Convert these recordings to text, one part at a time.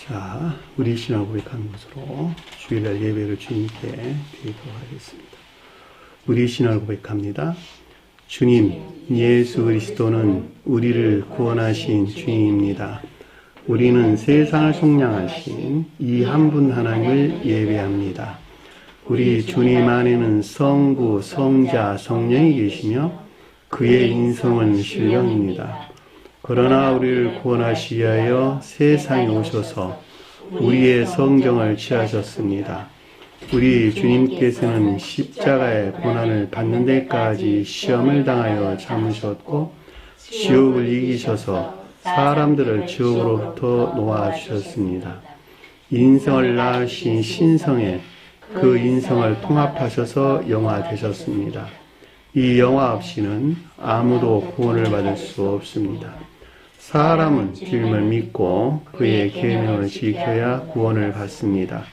자, 우리 신앙 고백하는 것으로 주일날 예배를 주님께 드리도록 하겠습니다. 우리 신앙 고백합니다. 주님, 예수 그리스도는 우리를 구원하신 주님입니다. 우리는 세상을 속량하신 이 한 분 하나님을 예배합니다. 우리 주님 안에는 성부, 성자, 성령이 계시며 그의 인성은 신령입니다. 그러나 우리를 구원하시기 위하여 세상에 오셔서 우리의 성경을 취하셨습니다. 우리 주님께서는 십자가의 고난을 받는 데까지 시험을 당하여 참으셨고 지옥을 이기셔서 사람들을 지옥으로부터 놓아주셨습니다. 인성을 낳으신 신성에 그 인성을 통합하셔서 영화 되셨습니다. 이 영화 없이는 아무도 구원을 받을 수 없습니다. 사람은 주님을 믿고 그의 계명을 지켜야 구원을 받습니다.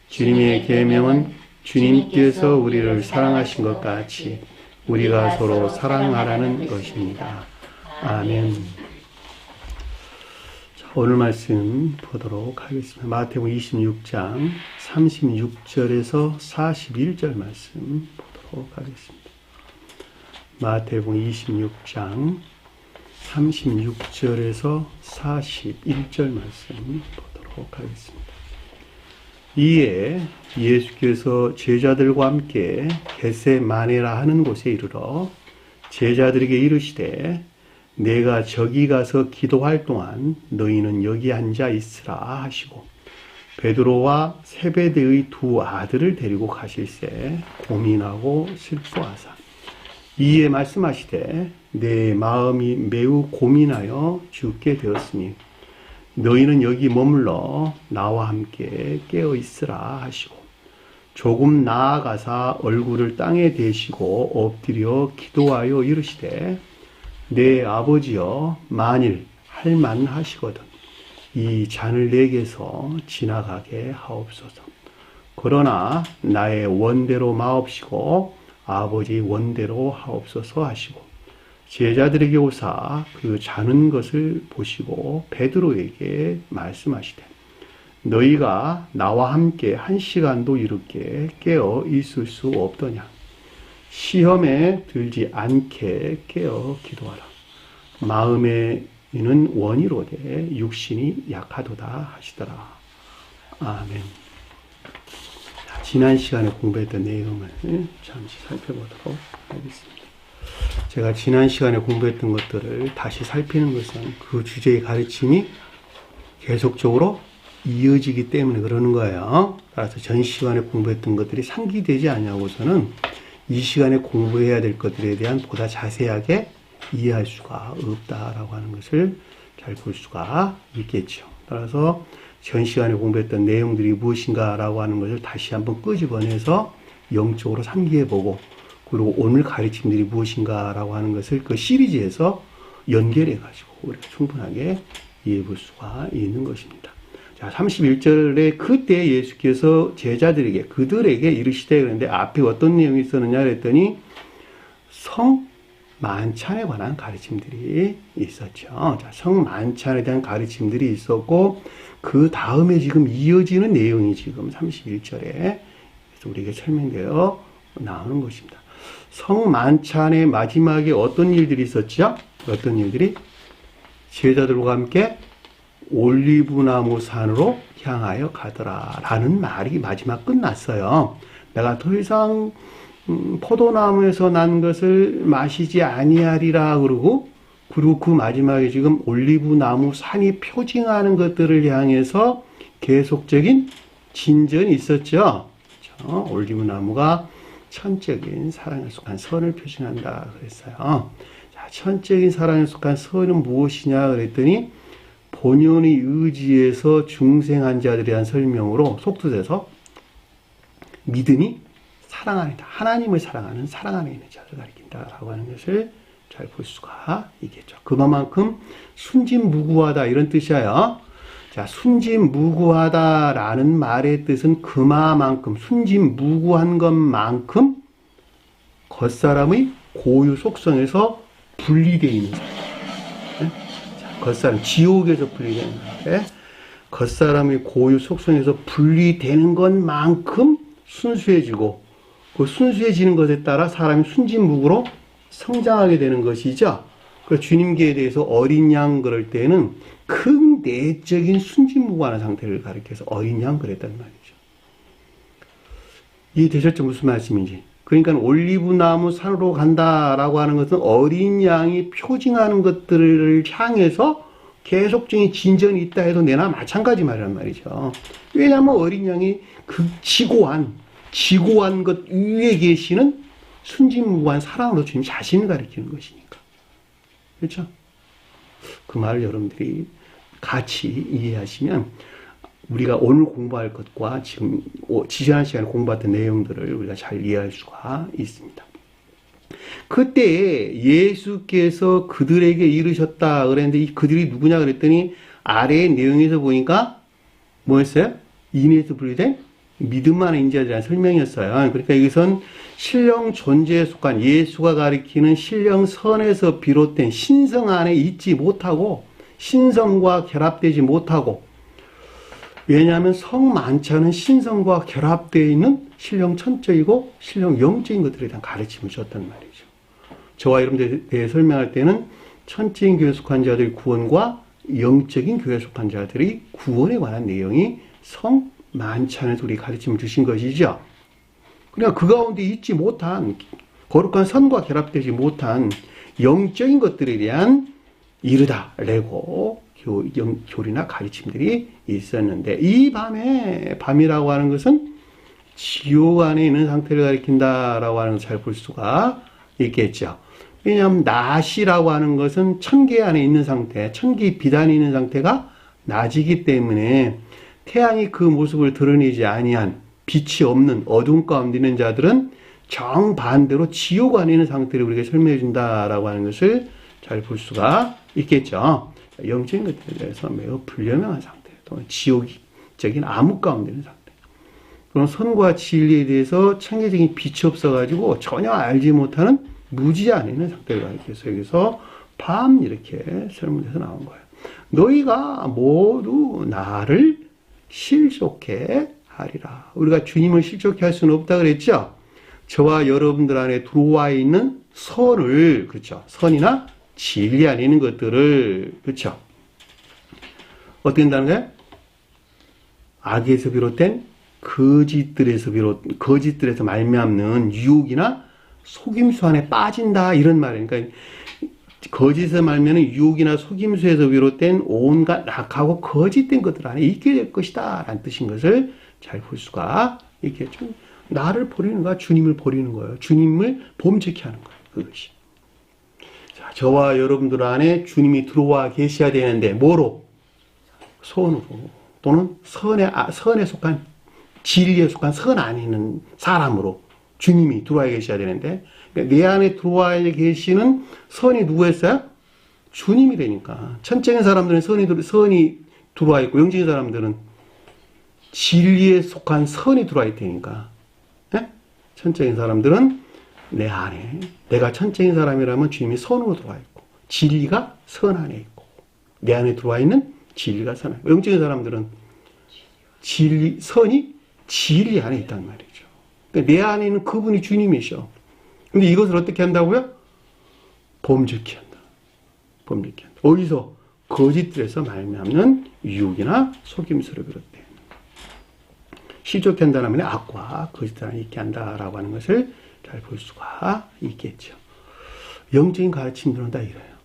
주님의 계명은 주님께서 우리를 사랑하신 것 같이 우리가 서로 사랑하라는 것입니다. 아멘. 자, 오늘 말씀 보도록 하겠습니다. 마태복음 26장 36절에서 41절 말씀 보도록 하겠습니다. 마태복음 26장 36절에서 41절 말씀 보도록 하겠습니다. 이에 예수께서 제자들과 함께 겟세마네라 하는 곳에 이르러 제자들에게 이르시되 내가 저기 가서 기도할 동안 너희는 여기 앉아 있으라 하시고 베드로와 세베대의 두 아들을 데리고 가실새 고민하고 슬퍼하사 이에 말씀하시되 내 마음이 매우 고민하여 죽게 되었으니 너희는 여기 머물러 나와 함께 깨어 있으라 하시고 조금 나아가사 얼굴을 땅에 대시고 엎드려 기도하여 이르시되 내 아버지여 만일 할 만하시거든 이 잔을 내게서 지나가게 하옵소서. 그러나 나의 원대로 마옵시고 아버지 원대로 하옵소서 하시고 제자들에게 오사 그 자는 것을 보시고 베드로에게 말씀하시되 너희가 나와 함께 1시간도 이렇게 깨어 있을 수 없더냐. 시험에 들지 않게 깨어 기도하라. 마음에는 원이로되 육신이 약하도다 하시더라. 아멘. 지난 시간에 공부했던 내용을 잠시 살펴보도록 하겠습니다. 제가 지난 시간에 공부했던 것들을 다시 살피는 것은 그 주제의 가르침이 계속적으로 이어지기 때문에 그러는 거예요. 따라서 전 시간에 공부했던 것들이 상기되지 않냐고서는 이 시간에 공부해야 될 것들에 대한 보다 자세하게 이해할 수가 없다라고 하는 것을 잘 볼 수가 있겠죠. 따라서 전 시간에 공부했던 내용들이 무엇인가라고 하는 것을 다시 한번 끄집어내서 영적으로 상기해보고 그리고 오늘 가르침들이 무엇인가라고 하는 것을 그 시리즈에서 연결해가지고 우리가 충분하게 이해해볼 수가 있는 것입니다. 자, 31절에 그때 예수께서 제자들에게 그들에게 이르시되 그런데 앞에 어떤 내용이 있었느냐 그랬더니 성만찬에 관한 가르침들이 있었죠. 자, 성만찬에 대한 가르침들이 있었고 그 다음에 지금 이어지는 내용이 지금 31절에 우리에게 설명되어 나오는 것입니다. 성만찬의 마지막에 어떤 일들이 있었죠? 어떤 일들이? 제자들과 함께 올리브나무 산으로 향하여 가더라 라는 말이 마지막 끝났어요. 내가 더 이상 포도나무에서 난 것을 마시지 아니하리라 그러고 그리고 그 마지막에 지금 올리브나무 산이 표징하는 것들을 향해서 계속적인 진전이 있었죠. 그렇죠? 올리브나무가 천적인 사랑에 속한 선을 표징한다 그랬어요. 자, 천적인 사랑에 속한 선은 무엇이냐 그랬더니 본연의 의지에서 중생한 자들에 대한 설명으로 속뜻해서 믿음이 사랑 안에 있다. 하나님을 사랑하는 사랑 안에 있는 자를 가리킨다라고 하는 것을 잘 볼 수가 있겠죠. 그만큼 순진무구하다 이런 뜻이에요. 자, 순진무구하다라는 말의 뜻은 그만큼 순진무구한 것만큼 겉사람의 고유 속성에서 분리되어 있는 사람. 자, 겉사람 지옥에서 분리되는 사람. 겉사람의 고유 속성에서 분리되는 것만큼 순수해지고 그 순수해지는 것에 따라 사람이 순진무구로 성장하게 되는 것이죠. 그 주님께에 대해서 어린 양 그럴 때는 큰 내적인 순진무구하는 상태를 가리켜서 어린 양 그랬단 말이죠. 이해되셨죠? 무슨 말씀인지. 그러니까 올리브나무 산으로 간다라고 하는 것은 어린 양이 표징하는 것들을 향해서 계속적인 진전이 있다 해도 내나 마찬가지 말이란 말이죠. 왜냐하면 어린 양이 그 지고한 것 위에 계시는 순진무구한 사랑으로 주님 자신을 가리키는 것이니까. 그렇죠? 그 말을 여러분들이 같이 이해하시면 우리가 오늘 공부할 것과 지금 지난 시간에 공부했던 내용들을 우리가 잘 이해할 수가 있습니다. 그때 예수께서 그들에게 이르셨다 그랬는데 이 그들이 누구냐 그랬더니 아래의 내용에서 보니까 뭐였어요? 인에서 분리된 믿음 안에 인자들이라는 설명이었어요. 그러니까 여기선 신령 존재에 속한 예수가 가리키는 신령 선에서 비롯된 신성 안에 있지 못하고 신성과 결합되지 못하고 왜냐하면 성만찬은 신성과 결합되어 있는 신령 천적이고 신령 영적인 것들에 대한 가르침을 줬단 말이죠. 저와 여러분들에 대해 설명할 때는 천적인 교회 속한 자들의 구원과 영적인 교회 속한 자들의 구원에 관한 내용이 성만찬에서 우리 가르침을 주신 것이죠. 그러니까 그 가운데 있지 못한 거룩한 선과 결합되지 못한 영적인 것들에 대한 이르다라고 교리나 가르침들이 있었는데 이 밤이라고 하는 것은 지옥 안에 있는 상태를 가리킨다라고 하는 것을 잘 볼 수가 있겠죠. 왜냐하면 낮이라고 하는 것은 천계 안에 있는 상태, 천기 비단이 있는 상태가 낮이기 때문에 태양이 그 모습을 드러내지 아니한 빛이 없는 어두운 가운데 있는 자들은 정반대로 지옥 안에 있는 상태를 우리에게 설명해 준다라고 하는 것을 잘 볼 수가 있겠죠. 영적인 것들에 대해서 매우 불려명한 상태, 또는 지옥적인 암흑 가운데 있는 상태. 그런 선과 진리에 대해서 천계적인 빛이 없어가지고 전혀 알지 못하는 무지 안에 있는 상태를 가리켜서 여기서 밤 이렇게 설명돼서 나온 거예요. 너희가 모두 나를 실족해 하리라. 우리가 주님을 실족해 할 수는 없다 그랬죠? 저와 여러분들 안에 들어와 있는 선을, 그렇죠? 선이나 진리 안에 있는 것들을, 그렇죠? 어떻게 된다는 거예요? 악에서 비롯된 거짓들에서 말미암는 유혹이나 속임수 안에 빠진다 이런 말이에요. 그러니까 거짓에 말미암는 유혹이나 속임수에서 비롯된 온갖 악하고 거짓된 것들 안에 있게 될 것이다 라는 뜻인 것을 잘 볼 수가 있겠죠. 나를 버리는 거야, 주님을 버리는 거예요. 주님을 범죄케 하는 거예요. 그것이. 자, 저와 여러분들 안에 주님이 들어와 계셔야 되는데 뭐로? 선으로 또는 선에 속한 진리에 속한 선 안에 있는 사람으로 주님이 들어와 계셔야 되는데 그러니까 내 안에 들어와 계시는 선이 누구였어요? 주님이 되니까 천적인 사람들은 선이 들어와 있고 영적인 사람들은 진리에 속한 선이 들어와 있다니까. 네? 천적인 사람들은 내 안에 내가 천적인 사람이라면 주님이 선으로 들어와 있고 진리가 선 안에 있고 내 안에 들어와 있는 진리가 선 안에 있고 영적인 사람들은 선이 진리 안에 있단 말이죠. 그러니까 내 안에 있는 그분이 주님이셔. 근데 이것을 어떻게 한다고요? 범죄케 한다. 범죄케 한다. 어디서? 거짓들에서 말미암는 유혹이나 속임수를 비롯해. 실족케 한다는 말은 악과 거짓을 있게 한다라고 하는 것을 잘 볼 수가 있겠죠. 영적인 가르침들은 다 이래요.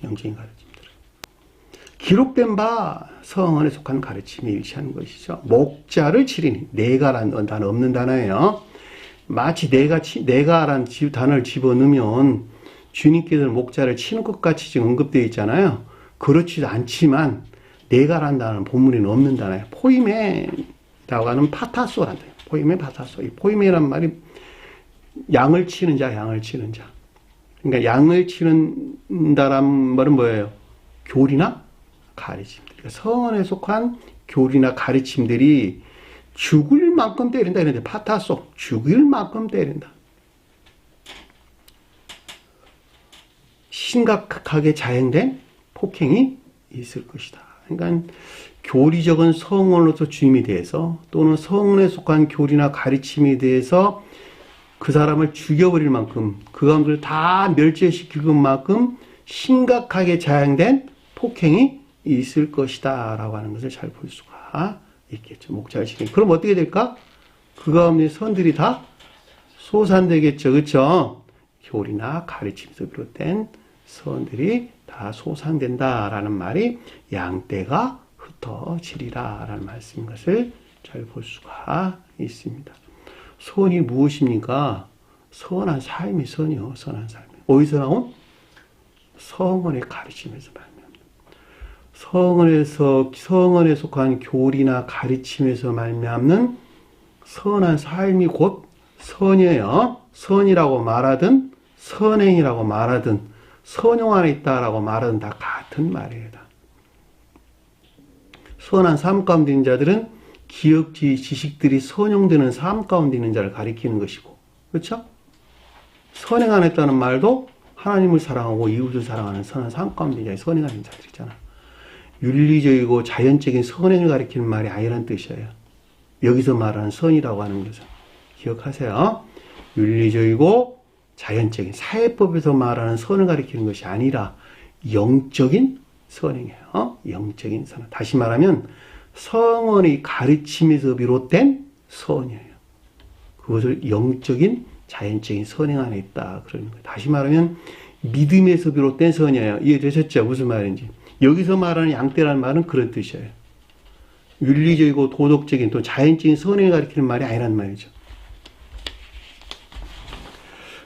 영적인 가르침들은. 기록된 바 성언에 속한 가르침에 일치하는 것이죠. 목자를 치리니, 내가라는 단어 없는 단어예요. 마치 내가라는 단어를 집어넣으면 주님께서는 목자를 치는 것 같이 지금 언급되어 있잖아요. 그렇지도 않지만 내가라는 단어는 본문에는 없는 단어예요. 포이메라고 하는 파타소란 단어예요. 포이메, 파타소. 이 포이메란 말이 양을 치는 자. 그러니까 양을 치는다란 말은 뭐예요? 교리나 가르침들. 그러니까 성언에 속한 교리나 가르침들이 죽을 만큼 때린다. 이런데 파타소, 죽일 만큼 때린다. 심각하게 자행된 폭행이 있을 것이다. 그러니까 교리적인 성원으로서 주임에 대해서 또는 성원에 속한 교리나 가르침에 대해서 그 사람을 죽여버릴 만큼 그 사람들을 다 멸절시킬 만큼 심각하게 자행된 폭행이 있을 것이다 라고 하는 것을 잘 볼 수가 있겠죠. 목자를 지키는. 그럼 어떻게 될까? 그 가운데 선들이 다 소산되겠죠. 그렇죠? 교리나 가르침에서 비롯된 선들이 다 소산된다라는 말이 양떼가 흩어지리라 라는 말씀인 것을 잘 볼 수가 있습니다. 선이 무엇입니까? 선한 삶이 선이요. 선한 삶이. 어디서 나온? 성언의 가르침에서 말미암는. 성언에 속한 교리나 가르침에서 말미암는 선한 삶이 곧 선이에요. 선이라고 말하든 선행이라고 말하든 선용 안에 있다라고 말하든 다 같은 말이에요. 선한 삶 가운데 있는 자들은 기억지 지식들이 선용되는 삶 가운데 있는 자를 가리키는 것이고, 그렇죠? 선행 안 했다는 말도 하나님을 사랑하고 이웃을 사랑하는 선한 삶 가운데 있는 자의 선행하는 자들이잖아. 윤리적이고 자연적인 선행을 가리키는 말이 아니라는 뜻이에요. 여기서 말하는 선이라고 하는 것은 기억하세요. 윤리적이고 자연적인 사회법에서 말하는 선을 가리키는 것이 아니라 영적인 선행이에요. 영적인 선. 다시 말하면 성언의 가르침에서 비롯된 선이에요. 그것을 영적인 자연적인 선행 안에 있다 그러는 거예요. 다시 말하면 믿음에서 비롯된 선이에요. 이해되셨죠? 무슨 말인지. 여기서 말하는 양떼라는 말은 그런 뜻이에요. 윤리적이고 도덕적인 또 자연적인 선행을 가리키는 말이 아니란 말이죠.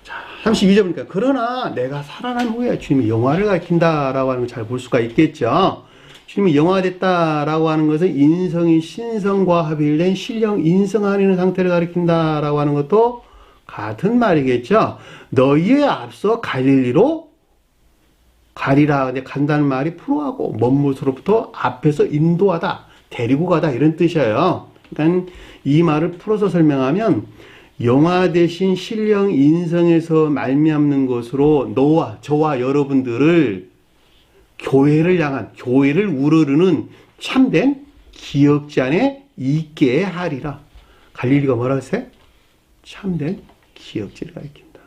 자, 32절이니까 그러나 내가 살아난 후에 주님이 영화를 가리킨다라고 하는 걸 잘 볼 수가 있겠죠. 주님이 영화됐다라고 하는 것은 인성이 신성과 합일된 신령 인성 안에 있는 상태를 가리킨다라고 하는 것도 같은 말이겠죠. 너희에 앞서 갈릴리로 가리라. 근데 간다는 말이 풀어하고 먼 곳으로부터 앞에서 인도하다, 데리고 가다 이런 뜻이에요. 그러니까 이 말을 풀어서 설명하면 영화 대신 신령 인성에서 말미암는 것으로 너와 저와 여러분들을 교회를 향한 교회를 우러르는 참된 기억지 안에 있게 하리라. 갈릴리가 뭐라고 했어요? 참된 기억지를 가리킨다.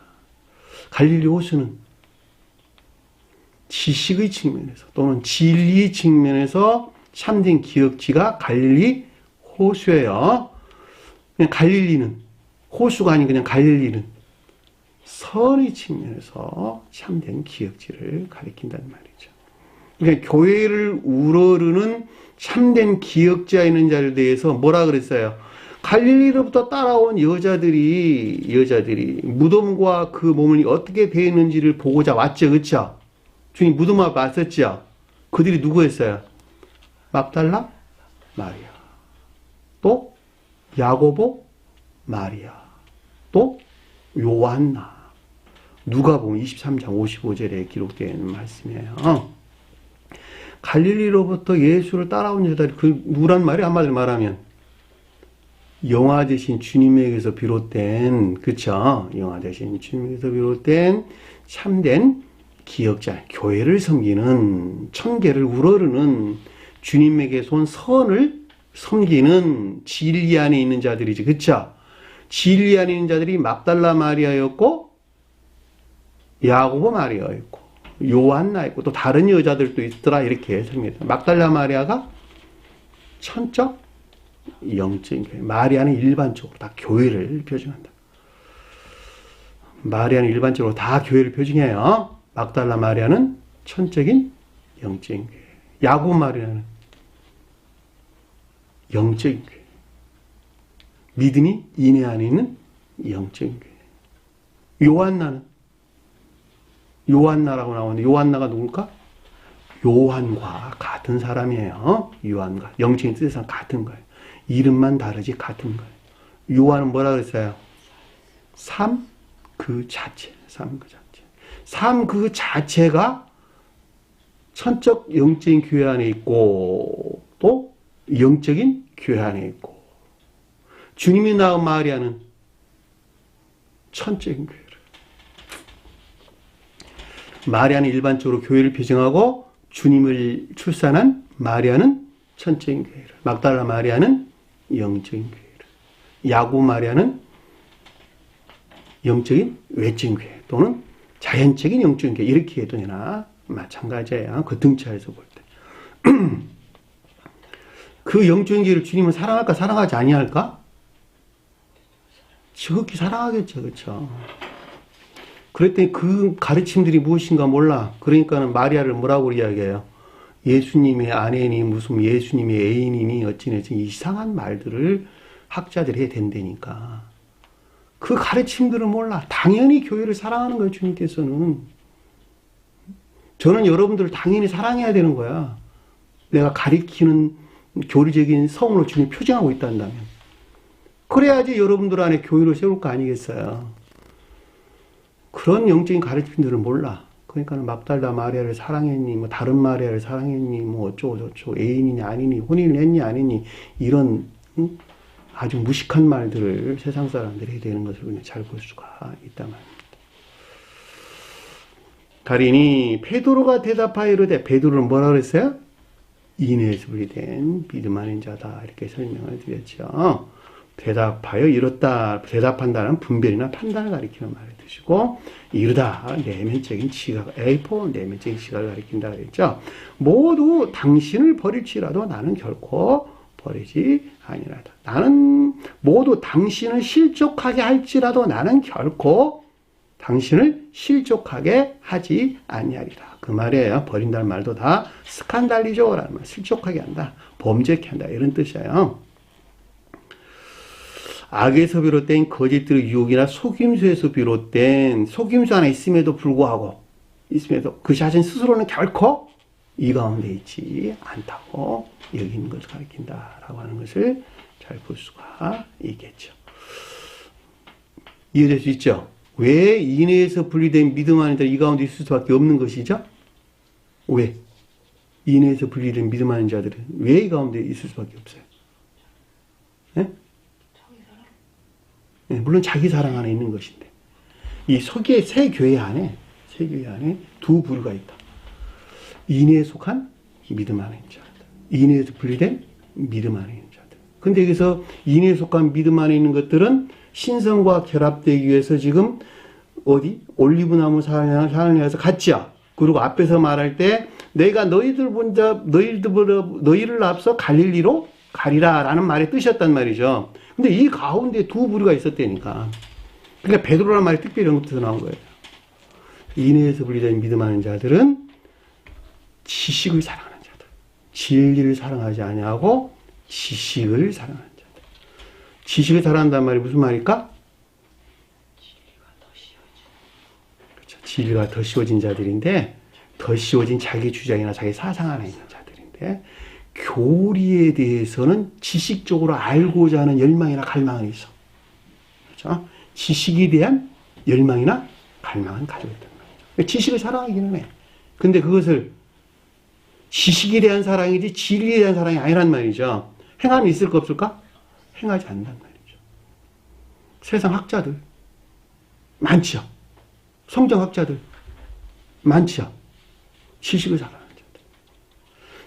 갈릴리 호수는 지식의 측면에서 또는 진리의 측면에서 참된 기억지가 갈릴리 호수예요. 그냥 갈릴리는 호수가 아닌 그냥 갈릴리는 선의 측면에서 참된 기억지를 가리킨다는 말이죠. 그러니까 교회를 우러르는 참된 기억자 있는 자를 대해서 뭐라 그랬어요? 갈릴리로부터 따라온 여자들이 무덤과 그 몸이 어떻게 되어 있는지를 보고자 왔죠. 그렇죠? 주님 무덤 앞에 왔었죠. 그들이 누구였어요? 막달라, 마리아, 또 야고보, 마리아, 또 요한나. 누가복음 23장 55절에 기록되어 있는 말씀이에요. 갈릴리로부터 예수를 따라온 여자들이 그 누구란 말이 한마디로 말하면 영화 대신 주님에게서 비롯된, 그쵸? 영화 대신 주님에게서 비롯된 참된 기억자, 교회를 섬기는, 천계를 우러르는 주님에게서 온 선을 섬기는 진리 안에 있는 자들이지, 그쵸? 진리 안에 있는 자들이 막달라 마리아였고, 야고보 마리아였고, 요한나였고, 또 다른 여자들도 있더라, 이렇게 설명합니다. 막달라 마리아가 천적, 영적인 교회. 마리아는 일반적으로 다 교회를 표징한다. 마리아는 일반적으로 다 교회를 표징해요. 막달라 마리아는 천적인 영적인 교회. 야고보 마리아는 영적인 교회. 믿음이 인내 안에 있는 영적인 교회. 요한나라고 나오는데 요한나가 누굴까? 요한과 같은 사람이에요. 요한과 영적인 뜻에서는 같은 거예요. 이름만 다르지 같은 거예요. 요한은 뭐라 그랬어요? 삶 그 자체. 삶 그 자체. 삶 그 자체가 천적 영적인 교회 안에 있고 또 영적인 교회 안에 있고 주님이 낳은 마리아는 천적인 교회를. 마리아는 일반적으로 교회를 표징하고 주님을 출산한 마리아는 천적인 교회를, 막달라 마리아는 영적인 교회를, 야곱 마리아는 영적인 외적인 교회 또는 자연적인 영적인 교회 이렇게 해도 되나 마찬가지예요. 그 등차에서 볼 때. 그 영적인 교회를 주님은 사랑할까 사랑하지 아니할까? 지극히 사랑하겠죠. 그렇죠? 그랬더니 그 가르침들이 무엇인가 몰라. 그러니까는 마리아를 뭐라고 이야기해요? 예수님의 아내니 무슨 예수님의 애인이니 어찌내지 이상한 말들을 학자들이 해야 된다니까. 그 가르침들을 몰라. 당연히 교회를 사랑하는 거예요. 주님께서는. 저는 여러분들을 당연히 사랑해야 되는 거야. 내가 가리키는 교리적인 성으로 주님이 표정하고 있다면. 그래야지 여러분들 안에 교회를 세울 거 아니겠어요. 그런 영적인 가르침들을 몰라. 그러니까 막달라 마리아를 사랑했니, 뭐 다른 마리아를 사랑했니, 뭐 어쩌고 저쩌고 애인이니 아니니, 혼인을 했니 아니니 이런 아주 무식한 말들을 세상 사람들이 해야 되는 것을 잘 볼 수가 있단 말입니다. 가리니 베드로가 대답하여 이르되, 베드로는 뭐라 그랬어요? 인에서 분리된 믿음 아닌 자다 이렇게 설명을 드렸죠. 대답하여 이렇다. 대답한다는 분별이나 판단을 가리키는 말을 드시고, 이르다 내면적인 지각, A4 내면적인 지각을 가리킨다 그랬죠. 모두 당신을 버릴지라도 나는 결코 버리지 아니라다. 나는 모두 당신을 실족하게 할지라도 나는 결코 당신을 실족하게 하지 아니하리라. 그 말이에요. 버린다는 말도 다 스칸달리조라는 말, 실족하게 한다, 범죄케 한다 이런 뜻이에요. 악에서 비롯된 거짓들의 유혹이나 속임수에서 비롯된 속임수 하나 있음에도 불구하고 그 자신 스스로는 결코 이 가운데 있지 않다고 여기는 것을 가리킨다라고 하는 것을 잘 볼 수가 있겠죠. 이해될 수 있죠? 왜 인해에서 분리된 믿음 안에 이 가운데 있을 수밖에 없는 것이죠? 왜? 인해에서 분리된 믿음 아닌 자들은 왜 이 가운데 있을 수밖에 없어요? 네? 네, 물론 자기 사랑 안에 있는 것인데 이 서기의 새 교회 안에 두 부류가 있다. 인해에 속한 믿음 안에 있는 자들, 인해에서 분리된 믿음 안에 있는 자들. 근데 여기서 인해에 속한 믿음 안에 있는 것들은 신성과 결합되기 위해서 지금 어디? 올리브나무 사랑을 향해서 갔죠. 그리고 앞에서 말할 때 내가 너희를 앞서 갈릴리로 가리라 라는 말의 뜻이었단 말이죠. 근데 이 가운데 두 부류가 있었다니까. 그러니까 베드로라는 말이 특별히 언급돼서 나온 거예요. 인해에서 분리된 믿음하는 자들은 지식을 사랑하는 자들, 진리를 사랑하지 아니하고 지식을 사랑하는 자들. 지식을 사랑한다는 말이 무슨 말일까? 그렇죠. 진리가 더 쉬워진 자들인데, 더 쉬워진 자기 주장이나 자기 사상 안에 있는 자들인데, 교리에 대해서는 지식적으로 알고자 하는 열망이나 갈망은 있어. 그렇죠? 지식에 대한 열망이나 갈망은 가지고 있단 말이죠. 지식을 사랑하기는 해. 근데 그것을 지식에 대한 사랑이지 진리에 대한 사랑이 아니란 말이죠. 행함이 있을까 없을까? 행하지 않는단 말이죠. 세상 학자들 많지요. 성경학자들 많지요. 지식을 사랑하는 자들.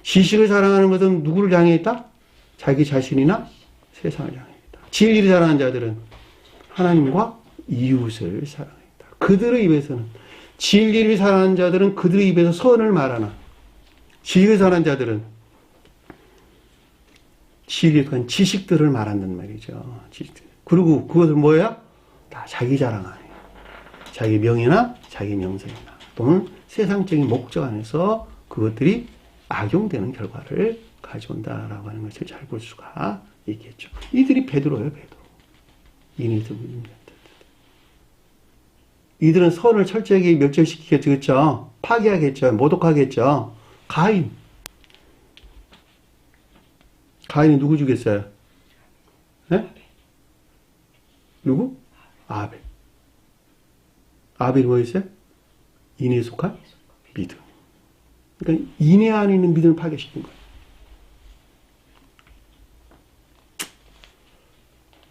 지식을 사랑하는 것은 누구를 향해 있다? 자기 자신이나 세상을 향해 있다. 진리를 사랑하는 자들은 하나님과 이웃을 사랑했다. 그들의 입에서는, 진리를 사랑하는 자들은 그들의 입에서 선을 말하나, 진리를 사랑하는 자들은 진리에 관한 지식들을 말한단 말이죠. 그리고 그것을 뭐야? 다 자기 자랑 안에, 자기 명예나 자기 명성이나 또는 세상적인 목적 안에서 그것들이 악용되는 결과를 가져온다라고 하는 것을 잘 볼 수가 있겠죠. 이들이 베드로예요, 베드로. 인해서 이들은 선을 철저하게 멸절시키겠죠, 그렇죠? 파괴하겠죠, 모독하겠죠. 가인이 누구 죽였어요? 네? 누구? 아벨. 아벨이 뭐였어요? 인해에 속한 믿음. 그러니까 인해 안에 있는 믿음을 파괴시킨 거예요.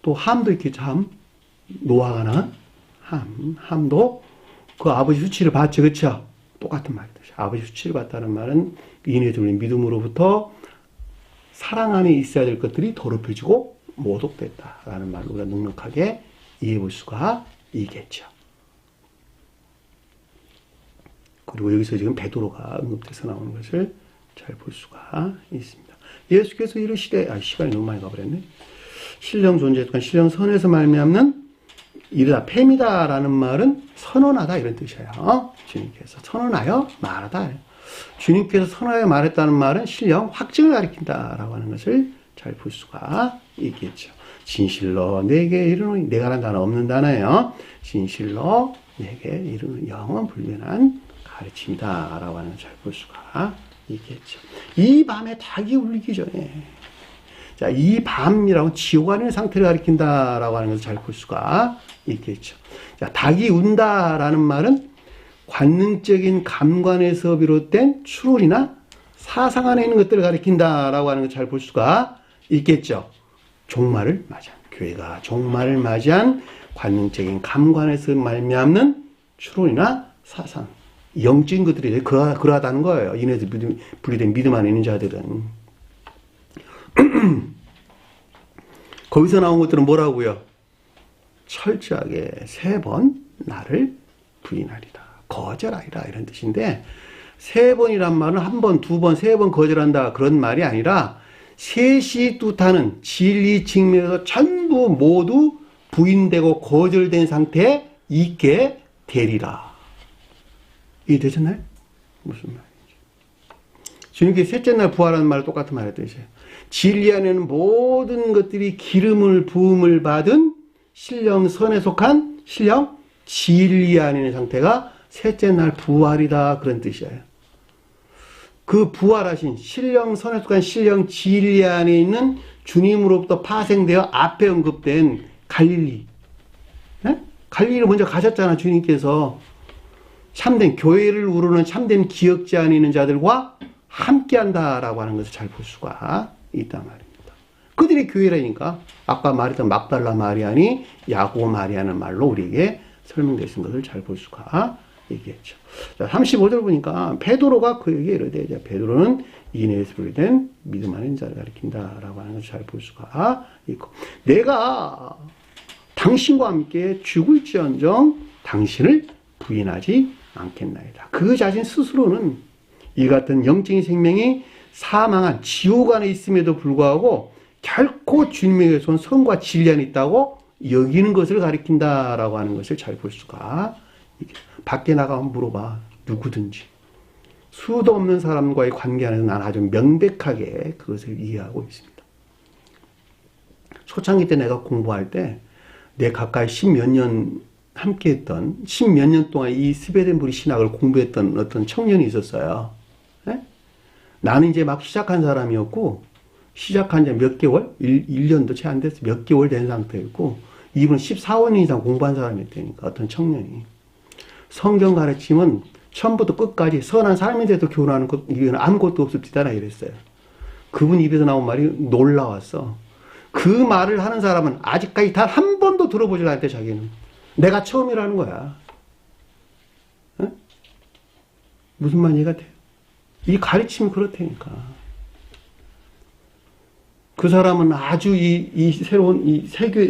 또 함도 있겠죠. 함. 노아가 낳은 함도 그 아버지 수치를 봤죠. 그렇죠? 똑같은 말이죠. 아버지 수치를 받다는 말은 인에 들린 믿음으로부터 사랑 안에 있어야 될 것들이 더럽혀지고 모독됐다라는 말로 우리가 넉넉하게 이해해 볼 수가 있겠죠. 그리고 여기서 지금 베드로가 언급돼서 나오는 것을 잘 볼 수가 있습니다. 예수께서 이르시되, 시간이 너무 많이 가버렸네. 신령 존재, 신령 선에서 말미암는 이르다, 팸이다라는 말은 선언하다 이런 뜻이에요. 주님께서 선언하여 말하다. 주님께서 선언하여 말했다는 말은 신령 확증을 가리킨다라고 하는 것을 잘 볼 수가 있겠죠. 진실로 내게 이르노니, 내가란 단어 없는 단어예요. 진실로 내게 이르는 영원 불변한 가르침이다라고 하는 것을 잘 볼 수가 있겠죠. 이 밤에 닭이 울리기 전에, 자, 이 밤이라고 지옥 안의 상태를 가리킨다라고 하는 것을 잘 볼 수가 있겠죠. 자, 닭이 운다라는 말은 관능적인 감관에서 비롯된 추론이나 사상 안에 있는 것들을 가리킨다라고 하는 것을 잘 볼 수가 있겠죠. 종말을 맞이한, 교회가 종말을 맞이한 관능적인 감관에서 말미암는 추론이나 사상, 영적인 것들이 그러하다는 거예요. 이네들 분리된 믿음 안에 있는 자들은. 거기서 나온 것들은 뭐라고요? 철저하게 3번 나를 부인하리라, 거절하리라 이런 뜻인데, 3번이란 말은 1번, 2번, 3번 거절한다 그런 말이 아니라 셋이 뜻하는 진리 측면에서 전부 모두 부인되고 거절된 상태에 있게 되리라. 이해되셨나요? 무슨 말이죠? 주님께서 셋째 날 부활하는 말을 똑같은 말을 뜻이에요. 진리 안에는 모든 것들이 기름을 부음을 받은 신령 선에 속한 신령 진리 안에 있는 상태가 셋째 날 부활이다 그런 뜻이에요. 그 부활하신 신령 선에 속한 신령 진리 안에 있는 주님으로부터 파생되어 앞에 언급된 갈릴리, 네? 갈릴리를 먼저 가셨잖아. 주님께서 참된 교회를 우르는 참된 기억자 안에 있는 자들과 함께한다라고 하는 것을 잘 볼 수가 있단 말입니다. 그들이 교회라니까 아까 말했던 막달라 마리아니 야고보 마리아는 말로 우리에게 설명되어 있는 것을 잘 볼 수가 있겠죠. 자, 35절 보니까 베드로가 그에게 이르되, 베드로는 인내에서 분리된 믿음 안에 있는 자를 가리킨다라고 하는 것을 잘 볼 수가 있고, 내가 당신과 함께 죽을지언정 당신을 부인하지 않겠나이다. 그 자신 스스로는 이 같은 영적인 생명이 사망한 지옥 안에 있음에도 불구하고 결코 주님에게서 온 선과 진리 안에 있다고 여기는 것을 가리킨다라고 하는 것을 잘 볼 수가 있겠다. 밖에 나가면 물어봐. 누구든지. 수도 없는 사람과의 관계 안에서 나는 아주 명백하게 그것을 이해하고 있습니다. 초창기 때 내가 공부할 때 내 가까이 10몇 년 함께 했던, 10몇 년 동안 이 스베덴부리 신학을 공부했던 어떤 청년이 있었어요. 네? 나는 이제 막 시작한 사람이었고, 시작한 지 몇 개월? 1년도 채 안 됐어. 몇 개월 된 상태였고, 이분은 14년 이상 공부한 사람이었다니까, 어떤 청년이. 성경 가르침은 처음부터 끝까지 선한 삶에 대해서 교훈하는 것, 이건 아무것도 없습니다. 이랬어요. 그분 입에서 나온 말이 놀라웠어. 그 말을 하는 사람은 아직까지 단 한 번도 들어보질 않대, 자기는. 내가 처음이라는 거야. 어? 무슨 말이 같아요? 이 가르침이 그렇다니까. 그 사람은 아주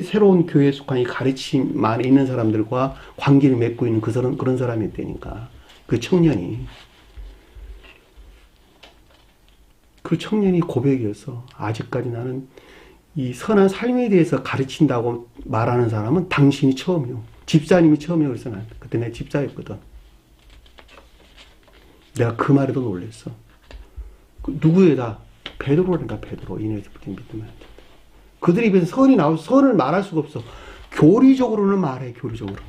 새로운 교회에 속한 이 가르침 안에 있는 사람들과 관계를 맺고 있는 그런 사람이었다니까. 그 청년이. 그 청년이 고백이었어. 아직까지 나는 이 선한 삶에 대해서 가르친다고 말하는 사람은 당신이 처음이요. 집사님이 처음이요. 그래서 난 그때 내 집사였거든. 내가 그 말에도 놀랬어. 누구에다? 베드로라니까, 베드로. 인에서 붙인 믿으면 안 된다. 그들 입에서 선을 말할 수가 없어. 교리적으로는 말해, 교리적으로는.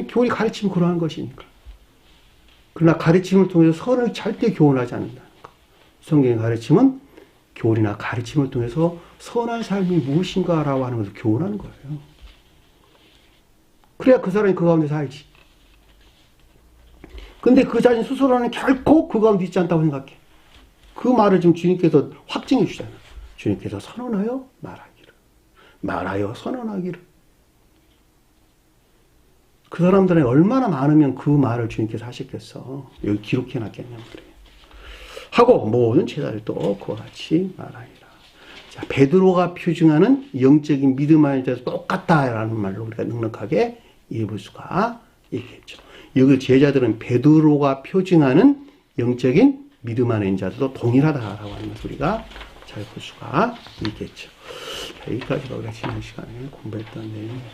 교리 가르치면 그러한 것이니까. 그러나 가르침을 통해서 선을 절대 교훈하지 않는다는 거. 성경의 가르침은 교리나 가르침을 통해서 선한 삶이 무엇인가라고 하는 것을 교훈하는 거예요. 그래야 그 사람이 그 가운데 살지. 근데 그 자신 스스로는 결코 그 가운데 있지 않다고 생각해. 그 말을 지금 주님께서 확증해 주잖아. 주님께서 선언하여 말하기를. 말하여 선언하기를. 그 사람들은 얼마나 많으면 그 말을 주님께서 하셨겠어. 여기 기록해 놨겠냐 말이에요. 하고 모든 제자들도 그와 같이 말하니라. 자, 베드로가 표징하는 영적인 믿음 안에 대해서 똑같다라는 말로 우리가 넉넉하게 이해해 볼 수가 있겠죠. 여기 제자들은 베드로가 표징하는 영적인 믿음 안에 있는 자들도 동일하다라고 하는 것을 우리가 잘 볼 수가 있겠죠. 자, 여기까지가 우리가 지난 시간에 공부했던 내용입니다.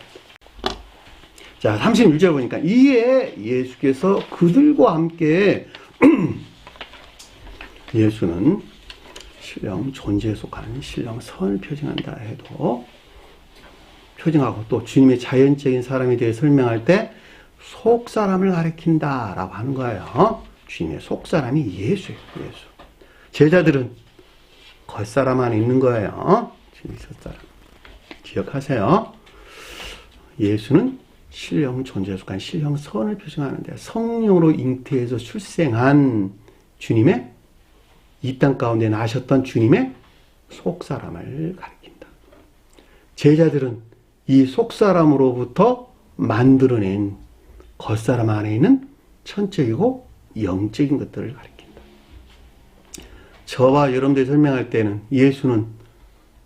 자, 31절 보니까 이에 예수께서 그들과 함께 예수는 신령 존재에 속한 신령 선을 표징한다 해도 표징하고 또 주님의 자연적인 사람에 대해 설명할 때 속사람을 가리킨다라고 하는 거예요. 주님의 속사람이 예수예요. 예수. 제자들은 겉사람 안에 있는 거예요. 주님의 속사람. 기억하세요. 예수는 신령 존재에 속한 신령 선을 표징하는데 성령으로 잉태해서 출생한 주님의 이 땅 가운데 나셨던 주님의 속사람을 가리킨다. 제자들은 이 속사람으로부터 만들어낸 겉사람 안에 있는 천적이고 영적인 것들을 가리킨다. 저와 여러분들이 설명할 때는 예수는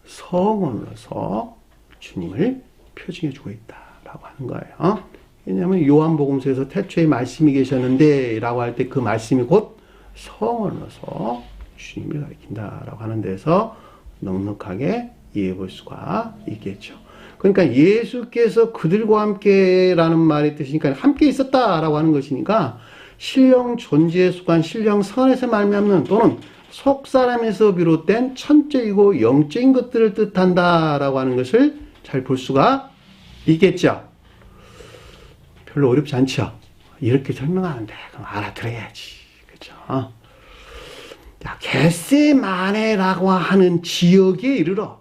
성원으로서 주님을 표징해 주고 있다라고 하는 거예요. 왜냐하면 요한복음서에서 태초에 말씀이 계셨는데 라고 할 때 그 말씀이 곧 성원으로서 주님을 가리킨다라고 하는 데서 넉넉하게 이해해 볼 수가 있겠죠. 그러니까 예수께서 그들과 함께라는 말의 뜻이니까 함께 있었다라고 하는 것이니까 신령 존재에 속한 신령 선에서 말미암는 또는 속사람에서 비롯된 천적이고 영적인 것들을 뜻한다라고 하는 것을 잘 볼 수가 있겠죠. 별로 어렵지 않죠. 이렇게 설명하는데 그럼 알아들어야지. 그렇죠. 자, 겟세마네라고 하는 지역에 이르러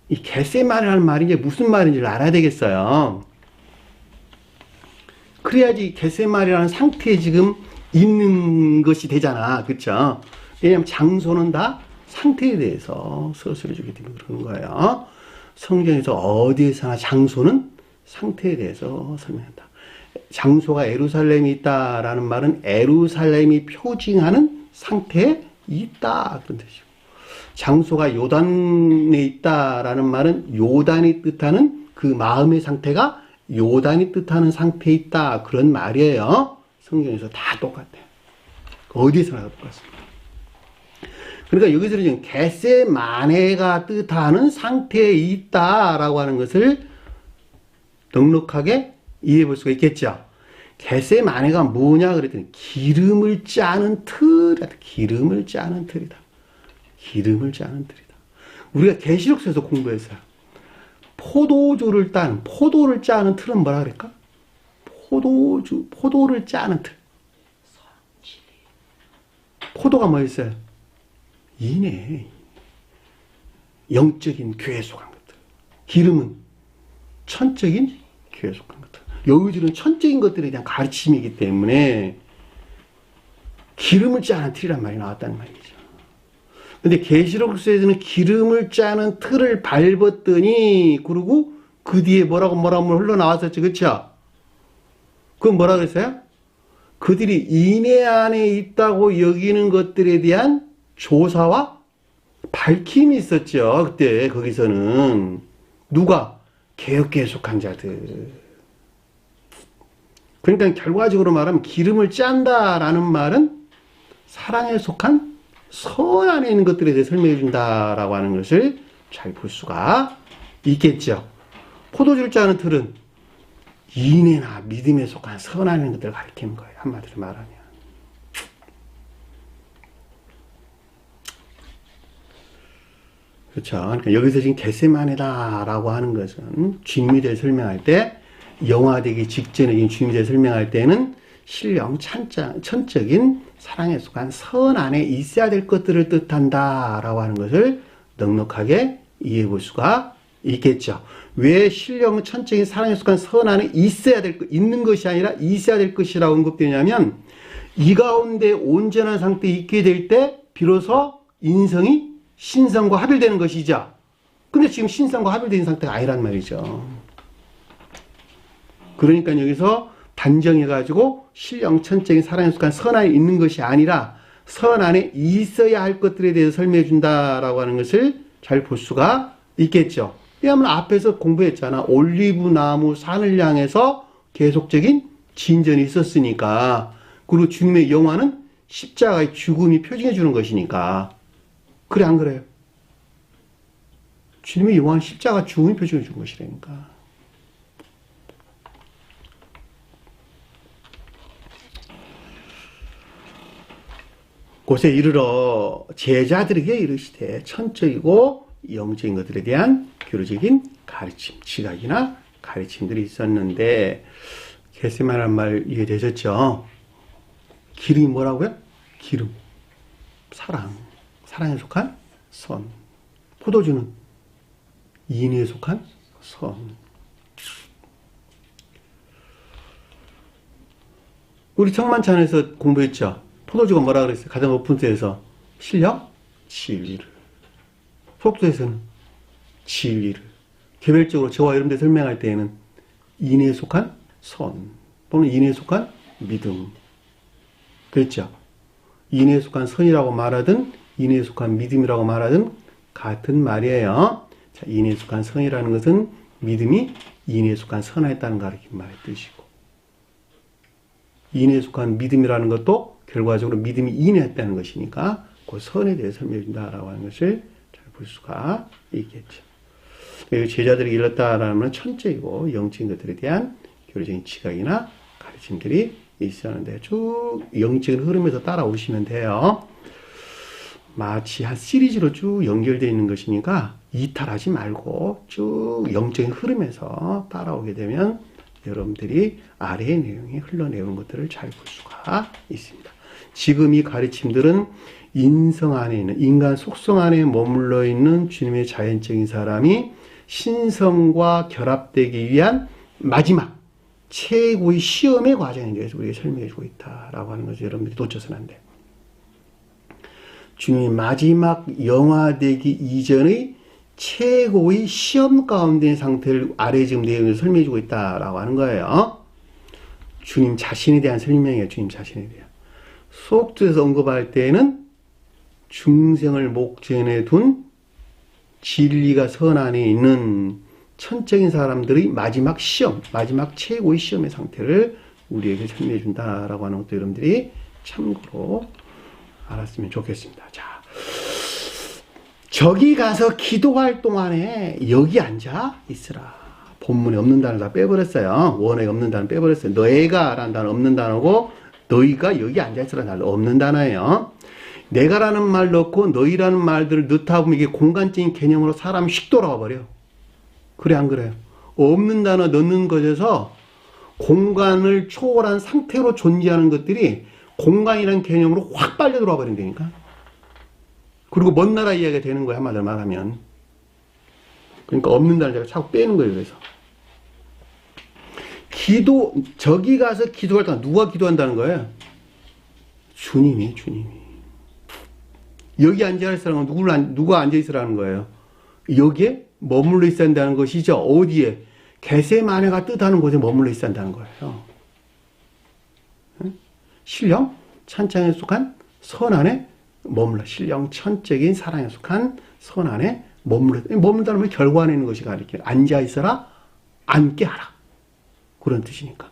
이 겟세마네라는 말이 이제 무슨 말인지를 알아야 되겠어요. 그래야지 겟세마네라는 상태에 지금 있는 것이 되잖아. 그렇죠? 왜냐하면 장소는 다 상태에 대해서 서술해 주게 되면 그러는 거예요. 성경에서 어디에서나 장소는 상태에 대해서 설명한다. 장소가 에루살렘이 있다라는 말은 에루살렘이 표징하는 상태에 있다 그런 뜻이고, 장소가 요단에 있다라는 말은 요단이 뜻하는 그 마음의 상태가 요단이 뜻하는 상태에 있다 그런 말이에요. 성경에서 다 똑같아요. 어디서나 똑같습니다. 그러니까 여기서는 지금 겟세마네가 뜻하는 상태에 있다라고 하는 것을 넉넉하게 이해해 볼 수가 있겠죠. 겟세마네가 뭐냐 그랬더니 기름을 짜는 틀이다. 기름을 짜는 틀이다. 기름을 짜는 틀이다. 우리가 계시록서에서 공부했어요. 포도를 짜는 틀은 뭐라 그럴까? 포도를 짜는 틀. 포도가 뭐였어요? 이내. 영적인 교회에 속한 것들. 기름은 천적인 교회에 속한 것들. 여기들은 천적인 것들에 대한 가르침이기 때문에 기름을 짜는 틀이란 말이 나왔다는 말이죠. 근데 계시록서에서는 기름을 짜는 틀을 밟았더니 그리고 그 뒤에 뭐라고 흘러나왔었죠. 그렇죠? 그건 뭐라 그랬어요? 그들이 인해 안에 있다고 여기는 것들에 대한 조사와 밝힘이 있었죠. 그때 거기서는 누가? 개혁교회에 속한 자들. 그러니까 결과적으로 말하면 기름을 짠다라는 말은 사랑에 속한 선 안에 있는 것들에 대해 설명해 준다라고 하는 것을 잘 볼 수가 있겠죠. 포도주를 짜는 틀은 인애나 믿음에 속한 선 안에 있는 것들을 가리키는 거예요. 한마디로 말하면. 그렇죠. 그러니까 여기서 지금 겟세마네다라고 하는 것은 주님에 대해 설명할 때 영화되기 직전에 주님에 대해 설명할 때는 신령 천적인 사랑에 속한 선 안에 있어야 될 것들을 뜻한다라고 하는 것을 넉넉하게 이해해 볼 수가 있겠죠. 왜 신령 천적인 사랑에 속한 선 안에 있는 것이 아니라 있어야 될 것이라고 언급되냐면 이 가운데 온전한 상태에 있게 될 때 비로소 인성이 신성과 합일되는 것이죠. 근데 지금 신성과 합일된 상태가 아니란 말이죠. 그러니까 여기서 단정해가지고 신령천적인 사랑에 속한 선 안에 있는 것이 아니라 선 안에 있어야 할 것들에 대해서 설명해 준다라고 하는 것을 잘 볼 수가 있겠죠. 왜냐하면 앞에서 공부했잖아. 올리브 나무 산을 향해서 계속적인 진전이 있었으니까. 그리고 주님의 영화는 십자가의 죽음이 표징해 주는 것이니까. 그래 안 그래요? 주님의 영화는 십자가 죽음이 표징해 주는 것이라니까. 곳에 이르러 제자들에게 이르시되 천적이고 영적인 것들에 대한 교류적인 가르침, 지각이나 가르침들이 있었는데 겟세마네라는 말 이해되셨죠? 기름이 뭐라고요? 기름, 사랑, 사랑에 속한 선. 포도주는 인의에 속한 선. 우리 청만찬에서 공부했죠? 포도주가 뭐라 그랬어요? 가장 높은 데에서 신령, 진리를. 속도에서는 진리를. 개별적으로 저와 여러분들 설명할 때에는 인의에 속한 선 또는 인의에 속한 믿음. 그랬죠? 인의에 속한 선이라고 말하든 인의에 속한 믿음이라고 말하든 같은 말이에요. 자, 인의에 속한 선이라는 것은 믿음이 인의에 속한 선에 따른 가르침 말의 뜻이고, 인의에 속한 믿음이라는 것도 결과적으로 믿음이 인해했다는 것이니까 그 선에 대해 설명해 준다라고 하는 것을 잘 볼 수가 있겠죠. 제자들이 일렀다라는 천적이고 영적인 것들에 대한 교리적인 지각이나 가르침들이 있었는데 쭉 영적인 흐름에서 따라오시면 돼요. 마치 한 시리즈로 쭉 연결되어 있는 것이니까 이탈하지 말고 쭉 영적인 흐름에서 따라오게 되면 여러분들이 아래의 내용이 흘러내오는 것들을 잘 볼 수가 있습니다. 지금 이 가르침들은 인성 안에 있는, 인간 속성 안에 머물러 있는 주님의 자연적인 사람이 신성과 결합되기 위한 마지막 최고의 시험의 과정에 대해서 우리에게 설명해 주고 있다라고 하는 것을 여러분들이 놓쳐서는 안 돼요. 주님이 마지막 영화되기 이전의 최고의 시험 가운데의 상태를 아래 지금 내용에서 설명해 주고 있다라고 하는 거예요. 주님 자신에 대한 설명이에요. 주님 자신에 대한. 수옥주에서 언급할 때에는 중생을 목전에 둔 진리가 선 안에 있는 천적인 사람들의 마지막 시험, 마지막 최고의 시험의 상태를 우리에게 설명해 준다라고 하는 것도 여러분들이 참고로 알았으면 좋겠습니다. 자, 저기 가서 기도할 동안에 여기 앉아 있으라. 본문에 없는 단어 다 빼버렸어요. 원어에 없는 단어 빼버렸어요. 너희가 라는 단어 없는 단어고 너희가 여기 앉아 있으라 단어 없는 단어예요. 내가라는 말 넣고 너희라는 말들을 넣다 보면 이게 공간적인 개념으로 사람이 휙 돌아와 버려. 그래 안 그래요? 없는 단어 넣는 것에서 공간을 초월한 상태로 존재하는 것들이 공간이라는 개념으로 확 빨려 들어와 버린다니까. 그리고 먼 나라 이야기가 되는 거야, 한마디로 말하면. 그러니까 없는 단어 제가 자꾸 빼는 거예요, 그래서. 저기 가서 기도할 때 누가 기도한다는 거예요? 주님이. 여기 앉아있으라는 건 누가 앉아있으라는 거예요? 여기에 머물러 있어야 한다는 것이죠. 어디에? 겟세마네가 뜻하는 곳에 머물러 있어야 한다는 거예요. 신령, 천창에 속한 선 안에 머물러. 신령, 천적인 사랑에 속한 선 안에 머물다는 말 결과는 있는 것이 가리켜요. 앉아있어라, 앉게 하라. 그런 뜻이니까.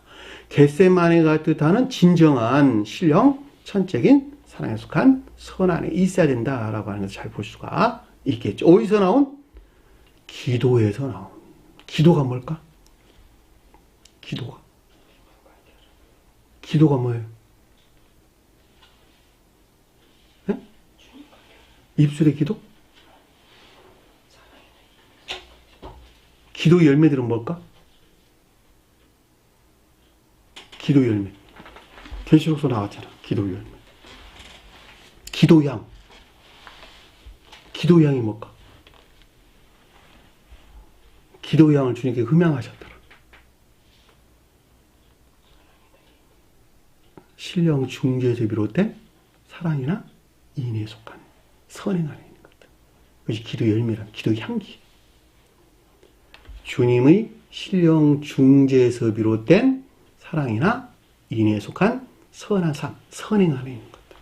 겟세마네가 뜻하는 진정한 신령, 천적인 사랑에 속한 선 안에 있어야 된다라고 하는 것을 잘 볼 수가 있겠죠. 어디서 나온? 기도에서 나온. 기도가 뭘까? 기도가 뭐예요? 네? 입술의 기도? 기도의 열매들은 뭘까? 기도 열매. 계시록서 나왔잖아. 기도 열매. 기도양. 기도양이 뭘까? 기도양을 주님께 흠양하셨더라. 신령 중재에서 비롯된 사랑이나 인에 속한 선행 안에 있는 것들. 그것이 기도 열매란 기도 향기. 주님의 신령 중재에서 비롯된 사랑이나 인애에 속한 선한 삶, 선행 안에 있는 것들.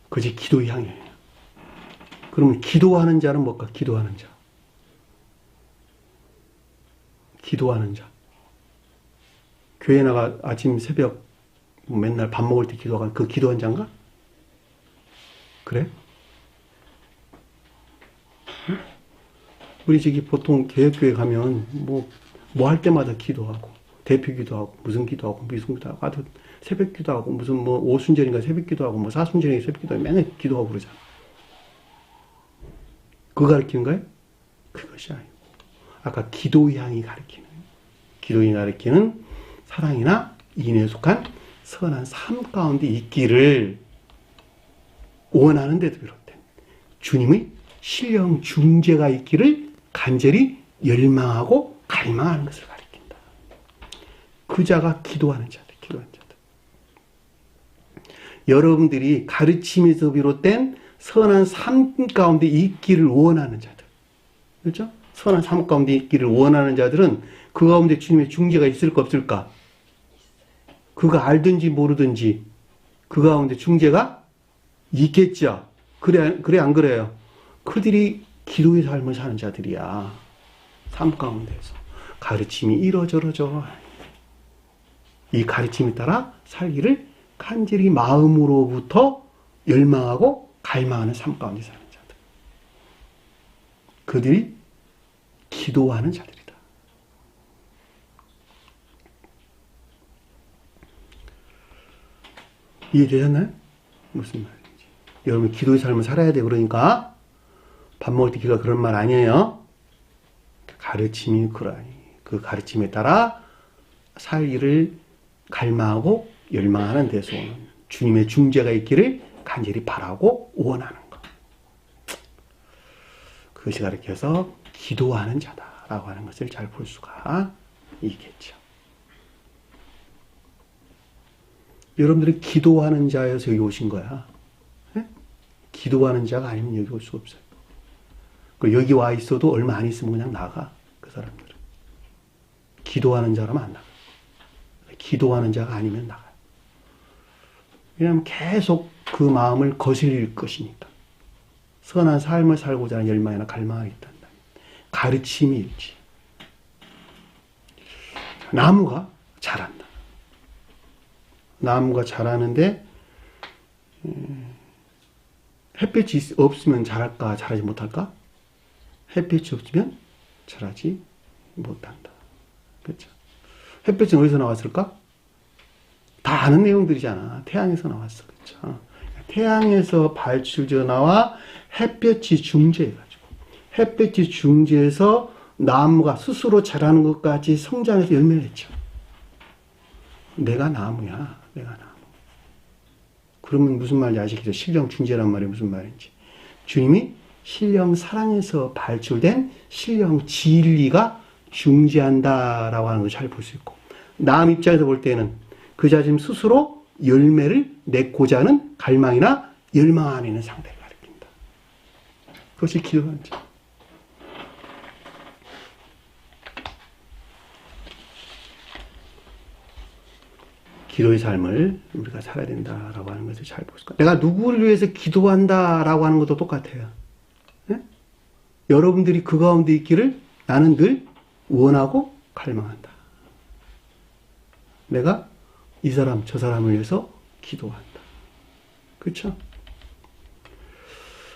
그것이 기도의 향이에요. 그러면 기도하는 자는 뭘까? 기도하는 자. 기도하는 자. 교회 나가 아침 새벽 맨날 밥 먹을 때 기도하는 그 기도한 자인가? 그래? 응? 우리 저기 보통 개혁교회 가면 뭐 할 때마다 기도하고 대표 기도하고 무슨 기도하고 무슨 기도하고 아주 새벽 기도하고 무슨 뭐 오순절인가 새벽 기도하고 뭐 사순절인가 새벽 기도하고 맨날 기도하고 그러잖아. 그거 가르치는 거예요? 그것이 아니고 아까 기도의 향이 가르치는 사랑이나 인애에 속한 선한 삶 가운데 있기를 원하는 데도 비롯된 주님의 신령 중재가 있기를 간절히 열망하고 갈망하는 것을 가리킨다. 그 자가 기도하는 자들, 기도하는 자들. 여러분들이 가르침에서 비롯된 선한 삶 가운데 있기를 원하는 자들. 그렇죠? 선한 삶 가운데 있기를 원하는 자들은 그 가운데 주님의 중재가 있을까 없을까? 그가 알든지 모르든지 그 가운데 중재가 있겠죠. 그래 안 그래요? 그들이 기도의 삶을 사는 자들이야. 삶 가운데서 가르침이 이러저러저 이 가르침에 따라 살기를 간절히 마음으로부터 열망하고 갈망하는 삶 가운데 사는 자들. 그들이 기도하는 자들이다. 이해되셨나요? 무슨 말인지. 여러분 기도의 삶을 살아야 돼. 그러니까 밥 먹을 때 기도가 그런 말 아니에요. 가르침이 그러니 그 가르침에 따라 살기를 갈망하고 열망하는 데서 오는 주님의 중재가 있기를 간절히 바라고 원하는 것. 그것이 가르쳐서 기도하는 자다라고 하는 것을 잘 볼 수가 있겠죠. 여러분들이 기도하는 자여서 여기 오신 거야. 네? 기도하는 자가 아니면 여기 올 수가 없어요. 여기 와 있어도 얼마 안 있으면 그냥 나가. 그 사람들은. 기도하는 자라면 안 나가. 기도하는 자가 아니면 나가요. 왜냐하면 계속 그 마음을 거스릴 것이니까. 선한 삶을 살고자 하는 열망이나 갈망이 있단다. 가르침이 일지. 나무가 자란다. 나무가 자라는데 햇빛이 없으면 자랄까 자라지 못할까? 햇빛이 없으면 자라지 못한다. 그렇죠? 햇빛은 어디서 나왔을까? 다 아는 내용들이잖아. 태양에서 나왔어. 그렇죠? 태양에서 발출되어 나와 햇볕이 중재해가지고 햇빛이 중재해서 나무가 스스로 자라는 것까지 성장해서 열매를 맺죠. 내가 나무야. 내가 나무. 그러면 무슨 말인지 아시겠죠? 신령 중재란 말이 무슨 말인지. 주님이 신령 사랑에서 발출된 신령 진리가 중재한다라고 하는 걸 잘 볼 수 있고 남 입장에서 볼 때는 그 자신 스스로 열매를 맺고자 하는 갈망이나 열망 안에 있는 상태를 가리킨다. 그것이 기도하는 자. 기도의 삶을 우리가 살아야 된다라고 하는 것을 잘 볼 수 있고 내가 누구를 위해서 기도한다라고 하는 것도 똑같아요. 네? 여러분들이 그 가운데 있기를 나는 늘 원하고 갈망한다. 내가 이 사람 저 사람을 위해서 기도한다. 그렇죠?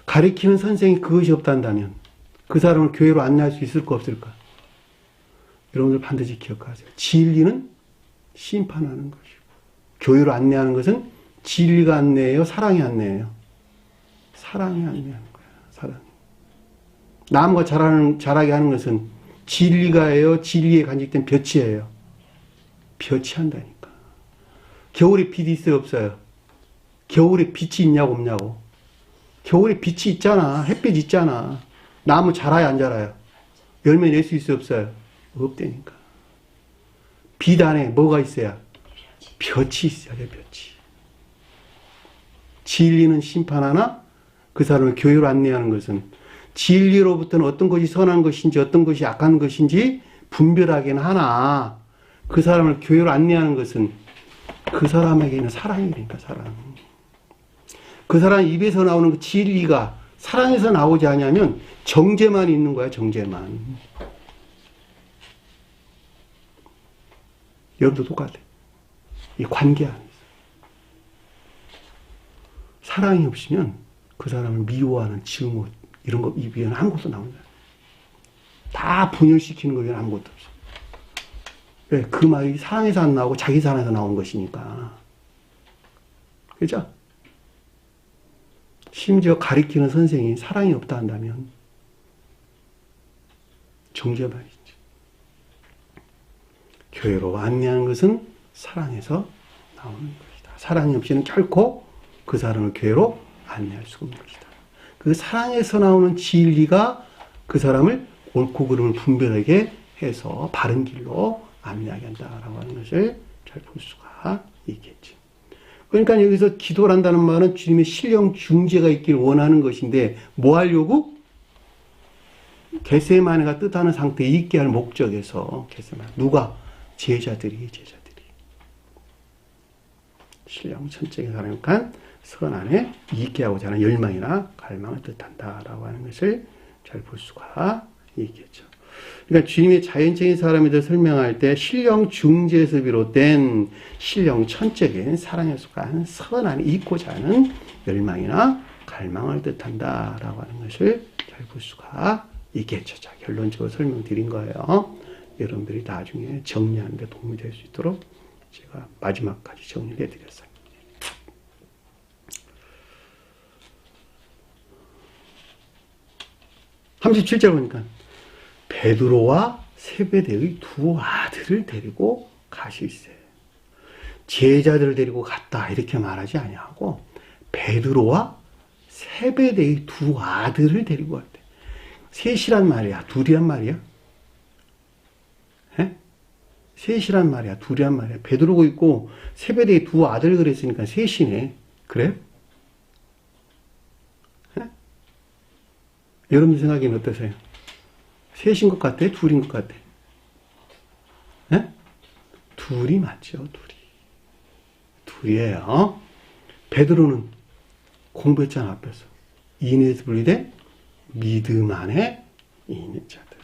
가르치는 선생이 그것이 없단다면 그 사람을 교회로 안내할 수 있을까 없을까? 여러분들 반드시 기억하세요. 진리는 심판하는 것이고 교회로 안내하는 것은 진리가 안내예요? 사랑이 안내예요? 사랑이 안내하는 거야. 사랑이. 나무가 자라게 하는 것은 진리가예요? 진리에 간직된 볕이에요? 볕이 한다니까. 겨울에 빛이 있어요? 없어요? 겨울에 빛이 있냐고 없냐고. 겨울에 빛이 있잖아. 햇빛 있잖아. 나무 자라요? 안 자라요? 열매 낼 수 있어요? 없어요? 없다니까. 빛 안에 뭐가 있어야? 볕이 있어야 돼. 볕이. 진리는 심판하나 그 사람을 교회로 안내하는 것은 진리로부터는 어떤 것이 선한 것인지 어떤 것이 악한 것인지 분별하기는 하나 그 사람을 교회로 안내하는 것은 그 사람에게는 사랑이니까 사랑. 그 사람 입에서 나오는 그 진리가 사랑에서 나오지 않으면 정죄만 있는 거야, 정죄만. 여러분도 똑같아. 이 관계 안에서. 사랑이 없으면 그 사람을 미워하는 증오, 이런 거, 이 위에는 아무것도 나오는 거야. 다 분열시키는 거 위에는 아무것도 없어. 왜? 그 말이 사랑에서 안 나오고 자기 사랑에서 나온 것이니까. 그죠? 심지어 가리키는 선생이 사랑이 없다 한다면 정죄만이지. 교회로 안내하는 것은 사랑에서 나오는 것이다. 사랑이 없이는 결코 그 사람을 교회로 안내할 수가 없는 것이다. 그 사랑에서 나오는 진리가 그 사람을 옳고 그름을 분별하게 해서 바른 길로 안내하게 한다라고 하는 것을 잘 볼 수가 있겠지. 그러니까 여기서 기도를 한다는 말은 주님의 신령 중재가 있기를 원하는 것인데 뭐 하려고? 겟세마네가 뜻하는 상태에 있게 할 목적에서 겟세마네. 누가? 제자들이. 신령 천적인 사람이니까 선 안에 있게 하고자 하는 열망이나 갈망을 뜻한다라고 하는 것을 잘 볼 수가 있겠죠. 그러니까 주님의 자연적인 사람에 대해 설명할 때 신령 중재에서 비롯된 신령 천적인 사랑에 속한 선 안에 있고자 하는 열망이나 갈망을 뜻한다라고 하는 것을 잘 볼 수가 있겠죠. 자, 결론적으로 설명드린 거예요. 여러분들이 나중에 정리하는 데 도움이 될 수 있도록 제가 마지막까지 정리를 해드렸어요. 37절 보니까 베드로와 세베대의 두 아들을 데리고 가실세. 제자들을 데리고 갔다 이렇게 말하지 아니하고 베드로와 세베대의 두 아들을 데리고 갔대. 셋이란 말이야? 둘이란 말이야? 에? 셋이란 말이야? 둘이란 말이야? 베드로가 있고 세베대의 두 아들 그랬으니까 셋이네. 그래? 에? 여러분 생각에는 어떠세요? 셋인 것 같아? 둘인 것 같아? 에? 둘이 맞죠, 둘이에요. 베드로는 공부했잖아, 앞에서. 인에서 분리된 믿음 안에 있는 자들.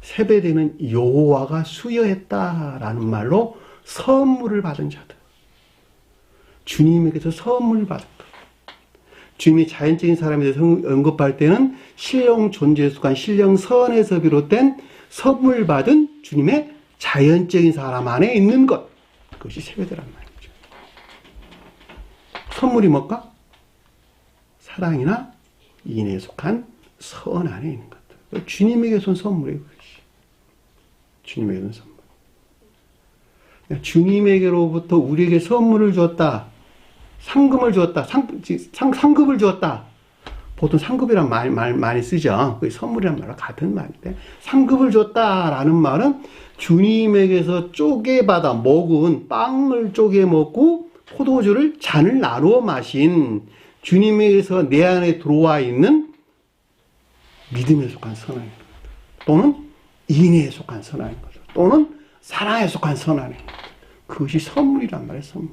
세베대는 여호와가 수여했다라는 말로 선물을 받은 자들. 주님에게서 선물을 받은 것. 주님이 자연적인 사람에 대해서 언급할 때는 신령 존재에 속한 신령 선에서 비롯된 선물 받은 주님의 자연적인 사람 안에 있는 것. 그것이 세베대란 말이죠. 선물이 뭘까? 사랑이나 인에 속한 선 안에 있는 것들. 주님에게서 온 선물이에요. 주님에게서 온 선물. 주님에게로부터 우리에게 선물을 주었다. 상금을 주었다. 상급을 주었다. 보통 상급이란 말 많이 쓰죠. 선물이란 말과 같은 말인데 상급을 줬다라는 말은 주님에게서 쪼개받아 먹은 빵을 쪼개 먹고 포도주를 잔을 나누어 마신 주님에게서 내 안에 들어와 있는 믿음에 속한 선한 것 또는 인애에 속한 선한 것 또는 사랑에 속한 선한 것 그것이 선물이란 말이에요. 선물.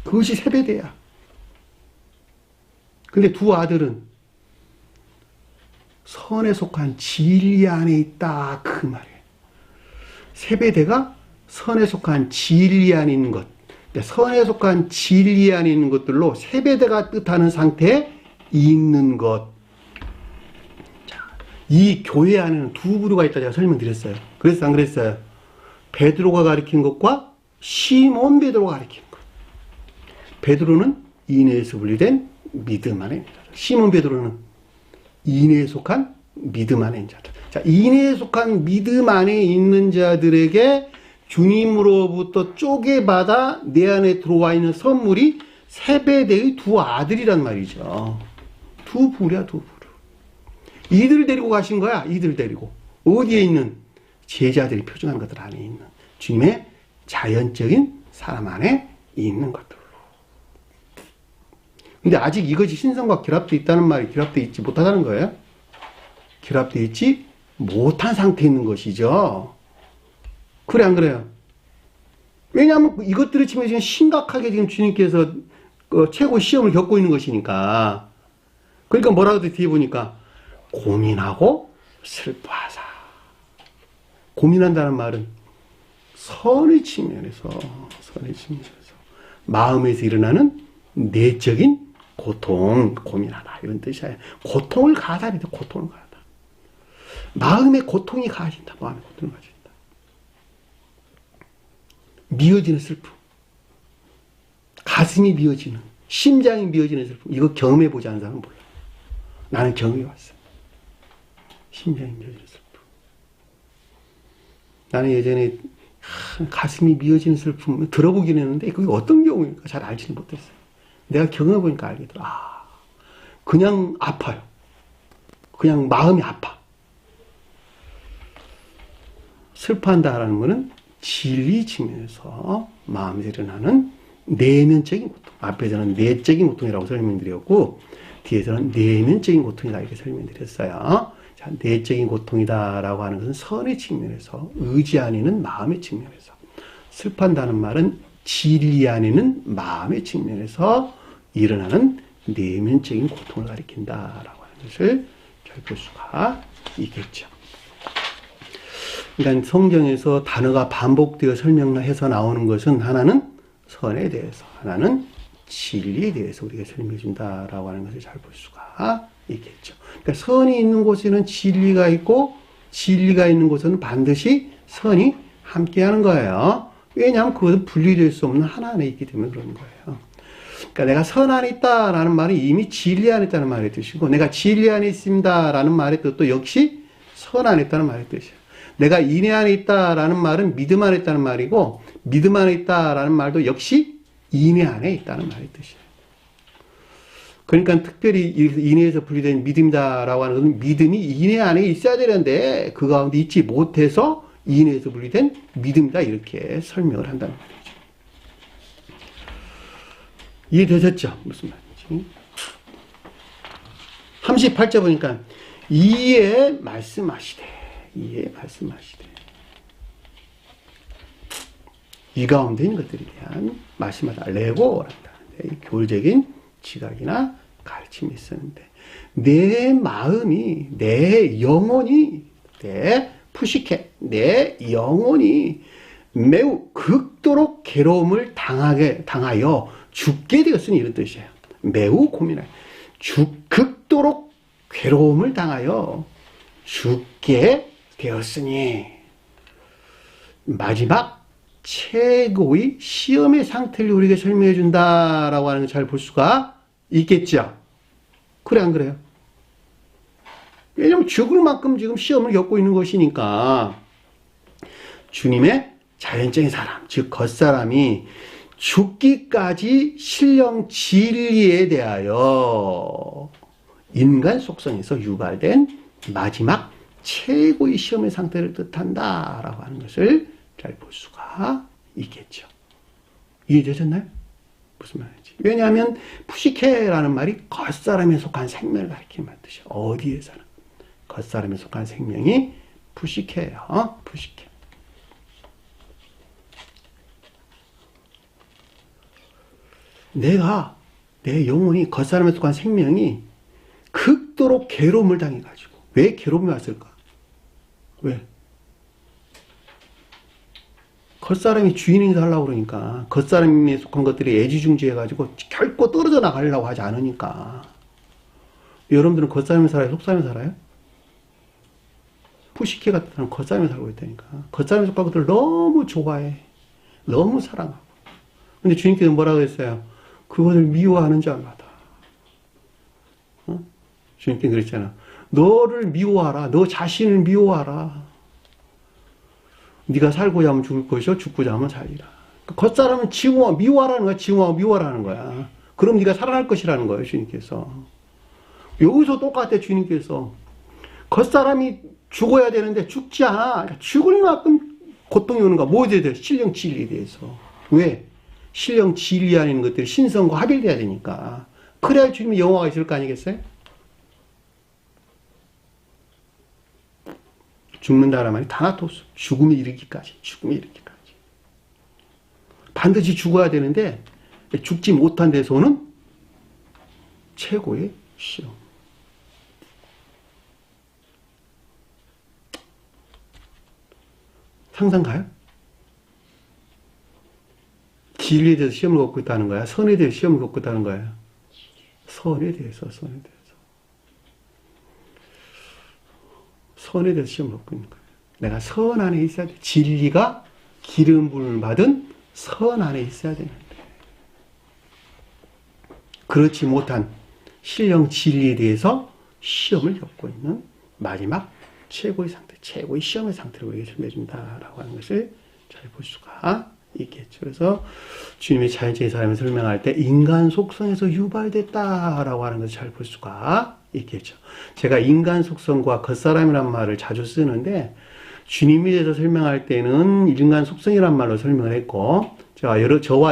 그것이 세베대야. 근데 두 아들은 선에 속한 진리 안에 있다 그 말이에요. 세베대가 선에 속한 진리 안에 있는 것, 선에 속한 진리 안에 있는 것들로 세베대가 뜻하는 상태에 있는 것. 자, 이 교회 안에는 두 부류가 있다 제가 설명드렸어요. 그래서 안 그랬어요? 베드로가 가리킨 것과 시몬 베드로가 가리킨 것. 베드로는 인애에서 분리된 믿음 안에 있는 자들. 시몬 베드로는 인애에 속한 믿음 안에 있는 자들. 자, 인애에 속한 믿음 안에 있는 자들에게 주님으로부터 쪼개받아 내 안에 들어와 있는 선물이 세베대의 두 아들이란 말이죠. 두 부류야, 두 부류. 이들 데리고 가신 거야, 이들 데리고. 어디에 있는? 제자들이 표준한 것들 안에 있는 주님의 자연적인 사람 안에 있는 것들. 근데 아직 이것이 신성과 결합되어 있다는 말이 결합되어 있지 못하다는 거예요. 결합되어 있지 못한 상태에 있는 것이죠. 그래 안 그래요? 왜냐하면 이것들을 치면 지금 심각하게 지금 주님께서 최고 시험을 겪고 있는 것이니까. 그러니까 뭐라고 뒤에 보니까 고민하고 슬퍼하사. 고민한다는 말은 선의 측면에서 마음에서 일어나는 내적인 고통, 고민하다 이런 뜻이에요. 고통을 가하다. 고통을 가하다. 마음의 고통이 가해진다. 마음의 고통을 가해진다. 미어지는 슬픔. 가슴이 미어지는, 심장이 미어지는 슬픔. 이거 경험해보지 않은 사람은 몰라. 나는 경험해왔어. 심장이 미어지는 슬픔. 나는 예전에 가슴이 미어지는 슬픔 들어보긴 했는데 그게 어떤 경우일까 잘 알지는 못했어요. 내가 경험해보니까 알겠더라. 그냥 아파요. 그냥 마음이 아파. 슬퍼한다라는 것은 진리 측면에서 마음에서 일어나는 내면적인 고통. 앞에서는 내적인 고통이라고 설명드렸고 뒤에서는 내면적인 고통이다 이렇게 설명드렸어요. 자, 내적인 고통이다라고 하는 것은 선의 측면에서, 의지 아니는 마음의 측면에서, 슬퍼한다는 말은 진리 아니는 마음의 측면에서 일어나는 내면적인 고통을 가리킨다라고 하는 것을 잘 볼 수가 있겠죠. 그러니까 성경에서 단어가 반복되어 설명해서 나오는 것은 하나는 선에 대해서, 하나는 진리에 대해서 우리가 설명해 준다라고 하는 것을 잘 볼 수가 있겠죠. 그러니까 선이 있는 곳에는 진리가 있고 진리가 있는 곳에는 반드시 선이 함께하는 거예요. 왜냐하면 그것은 분리될 수 없는 하나 안에 있기 때문에 그런 거예요. 그러니까 내가 선 안에 있다라는 말은 이미 진리 안에 있다는 말의 뜻이고 내가 진리 안에 있습니다라는 말의 뜻도 역시 선 안에 있다는 말의 뜻이에요. 내가 인애 안에 있다라는 말은 믿음 안에 있다는 말이고 믿음 안에 있다라는 말도 역시 인애 안에 있다는 말의 뜻이에요. 그러니까 특별히 인애에서 분리된 믿음이다라고 하는 것은 믿음이 인애 안에 있어야 되는데 그 가운데 있지 못해서 인애에서 분리된 믿음이다 이렇게 설명을 한다는 말이죠. 이해되셨죠? 무슨 말인지. 38절 보니까 이에 말씀하시되 이 가운데 있는 것들에 대한 말씀하다. 레고란다. 교리적인 지각이나 가르침이 있었는데 내 마음이, 내 영혼이, 내 푸시케, 내 영혼이 매우 극도로 괴로움을 당하여 죽게 되었으니 이런 뜻이에요. 매우 고민하여 극도로 괴로움을 당하여 죽게 되었으니 마지막 최고의 시험의 상태를 우리에게 설명해 준다라고 하는 걸 잘 볼 수가 있겠죠. 그래 안 그래요? 왜냐하면 죽을 만큼 지금 시험을 겪고 있는 것이니까 주님의 자연적인 사람, 즉 겉사람이 죽기까지 신령 진리에 대하여 인간 속성에서 유발된 마지막 최고의 시험의 상태를 뜻한다라고 하는 것을 잘 볼 수가 있겠죠. 이해되셨나요? 무슨 말인지. 왜냐하면 푸시케라는 말이 겉사람에 속한 생명을 가리키는 뜻이에요. 어디에서는. 겉사람에 속한 생명이 푸시케예요. 푸시케. 내 영혼이 겉사람에 속한 생명이 극도로 괴로움을 당해가지고. 왜 괴로움이 왔을까? 왜? 겉사람이 주인 행사하려고 그러니까 겉사람에 속한 것들이 애지중지해가지고 결코 떨어져 나가려고 하지 않으니까. 여러분들은 겉사람에 살아요? 속사람에 살아요? 푸시케 같은 사람은 겉사람에 살고 있다니까. 겉사람에 속한 것들을 너무 좋아해. 너무 사랑하고. 근데 주님께서 뭐라고 했어요? 그것을 미워하는 자마다. 주님께서 그랬잖아. 너를 미워하라. 너 자신을 미워하라. 네가 살고자 하면 죽을 것이요 죽고자 하면 살리라. 겉사람은 미워하라는 거야. 징후하고 미워하라는 거야. 그럼 네가 살아날 것이라는 거예요. 주님께서. 여기서 똑같아. 주님께서. 겉사람이 죽어야 되는데 죽지 않아. 그러니까 죽을 만큼 고통이 오는 거야. 뭐에 대해서? 신령 진리에 대해서. 왜? 신령 진리 안에 있는 것들이 신성과 합일돼야 되니까. 그래야 주님의 영화가 있을 거 아니겠어요? 죽는다는 말이 타나토스. 죽음에 이르기까지. 죽음에 이르기까지. 반드시 죽어야 되는데 죽지 못한 데서는 최고의 시험. 상상 가요? 진리에 대해서 시험을 겪고 있다는 거야? 선에 대해서 시험을 겪고 있다는 거야? 선에 대해서. 선에 대해서 시험을 겪고 있는 거야. 내가 선 안에 있어야 돼. 진리가 기름 부음을 받은 선 안에 있어야 되는데. 그렇지 못한 신령 진리에 대해서 시험을 겪고 있는 마지막 최고의 상태, 최고의 시험의 상태를 우리에게 설명해준다라고 하는 것을 잘 볼 수가 있겠죠. 그래서 주님의 자연적인 사람을 설명할 때 인간 속성에서 유발됐다라고 하는 것을 잘 볼 수가 있겠죠. 제가 인간 속성과 겉사람이란 말을 자주 쓰는데 주님에 대해서 설명할 때는 인간 속성이란 말로 설명을 했고 저와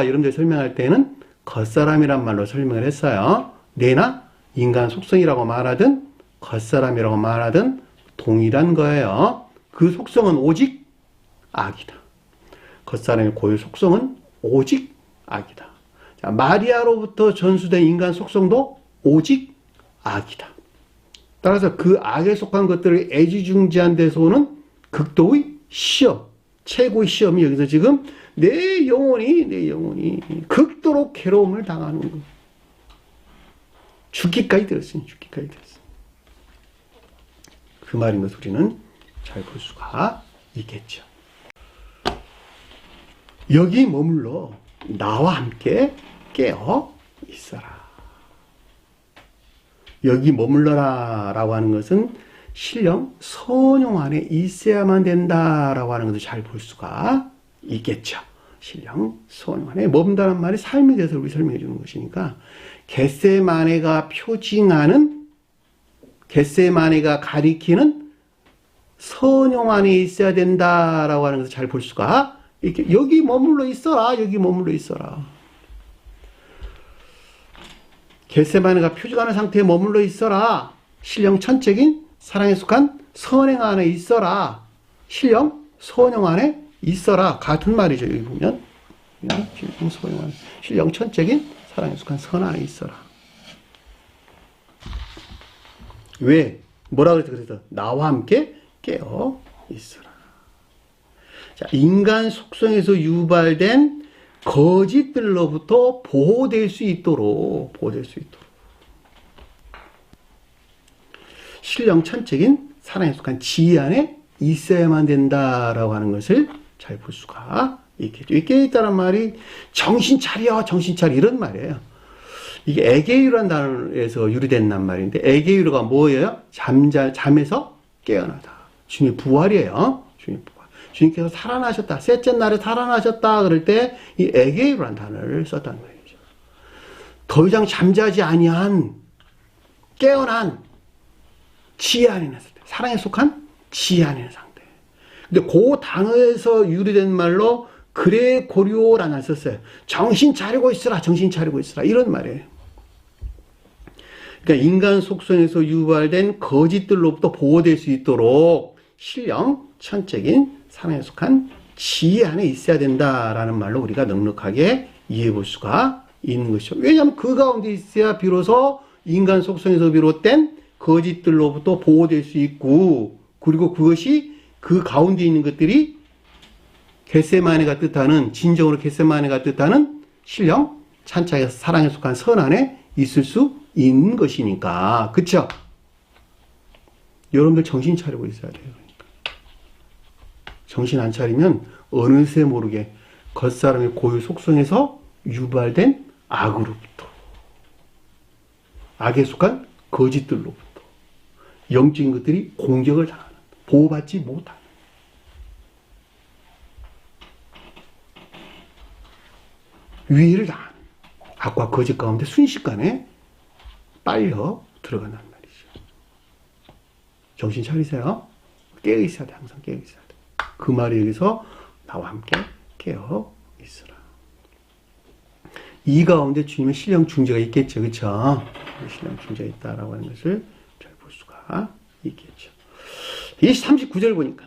여러분들 설명할 때는 겉사람이란 말로 설명을 했어요. 내나 인간 속성이라고 말하든 겉사람이라고 말하든 동일한 거예요. 그 속성은 오직 악이다. 겉사람의 고유 속성은 오직 악이다. 자, 마리아로부터 전수된 인간 속성도 오직 악이다. 따라서 그 악에 속한 것들을 애지중지한 데서 오는 극도의 시험, 최고의 시험이 여기서 지금 내 영혼이 극도로 괴로움을 당하는 것. 죽기까지 들었으니 죽기까지 들었으니. 그 말인 것을 우리는 잘 볼 수가 있겠죠. 여기 머물러 나와 함께 깨어 있어라. 여기 머물러라 라고 하는 것은 신령 선용 안에 있어야만 된다라고 하는 것을 잘 볼 수가 있겠죠. 신령 선용 안에 머문다는 말이 삶에 대해서 우리 설명해 주는 것이니까 겟세마네가 표징하는 겟세마네가 가리키는 선용 안에 있어야 된다라고 하는 것을 잘 볼 수가 있게 여기 머물러 있어라. 여기 머물러 있어라. 겟세마네가 표징하는 상태에 머물러 있어라. 신령 천적인 사랑에 속한 선행 안에 있어라. 신령 선용 안에 있어라. 같은 말이죠. 여기 보면 신령 선용 안에 신령 천적인 사랑에 속한 선 안에 있어라. 왜? 뭐라 그랬어? 나와 함께 깨어 있어라. 자, 인간 속성에서 유발된 거짓들로부터 보호될 수 있도록 신령 천적인 사랑에 속한 지혜 안에 있어야만 된다라고 하는 것을 잘 볼 수가 있겠죠. 이 깨어있다는 말이 정신 차려 이런 말이에요. 이게 에게이루라는 단어에서 유래된 말인데 에게이루가 뭐예요? 잠에서 깨어나다. 주님의 부활이에요. 주님의 부활. 주님께서 살아나셨다. 셋째 날에 살아나셨다. 그럴 때 이 에게이루라는 단어를 썼다는 말이죠. 더 이상 잠자지 아니한 깨어난 지혜 안에 있는 상태. 사랑에 속한 지혜 안에 있는 상태. 근데 그 단어에서 유래된 말로 그레고리오라는 말 썼어요. 정신 차리고 있으라. 이런 말이에요. 그러니까 인간 속성에서 유발된 거짓들로부터 보호될 수 있도록 신령 천적인 사랑에 속한 지혜 안에 있어야 된다라는 말로 우리가 넉넉하게 이해해 볼 수가 있는 것이죠. 왜냐하면 그 가운데 있어야 비로소 인간 속성에서 비롯된 거짓들로부터 보호될 수 있고 그리고 그것이 그 가운데 있는 것들이 겟세마네가 뜻하는 진정으로 겟세마네가 뜻하는 신령 찬짝에서 사랑에 속한 선 안에 있을 수 있는 것이니까. 그쵸? 여러분들 정신 차리고 있어야 돼요. 그러니까. 정신 안 차리면 어느새 모르게 겉사람의 고유 속성에서 유발된 악으로부터 악에 속한 거짓들로부터 영적인 것들이 공격을 당하는 보호받지 못하는 위해를 당하는 악과 거짓 가운데 순식간에 빨려 들어간단 말이죠. 정신 차리세요. 깨어 있어야 돼. 항상 깨어 있어야 돼. 그 말이 여기서 나와 함께 깨어 있으라. 이 가운데 주님의 신령 중재가 있겠죠. 그렇죠? 신령 중재가 있다라고 하는 것을 잘 볼 수가 있겠죠. 이 39절 보니까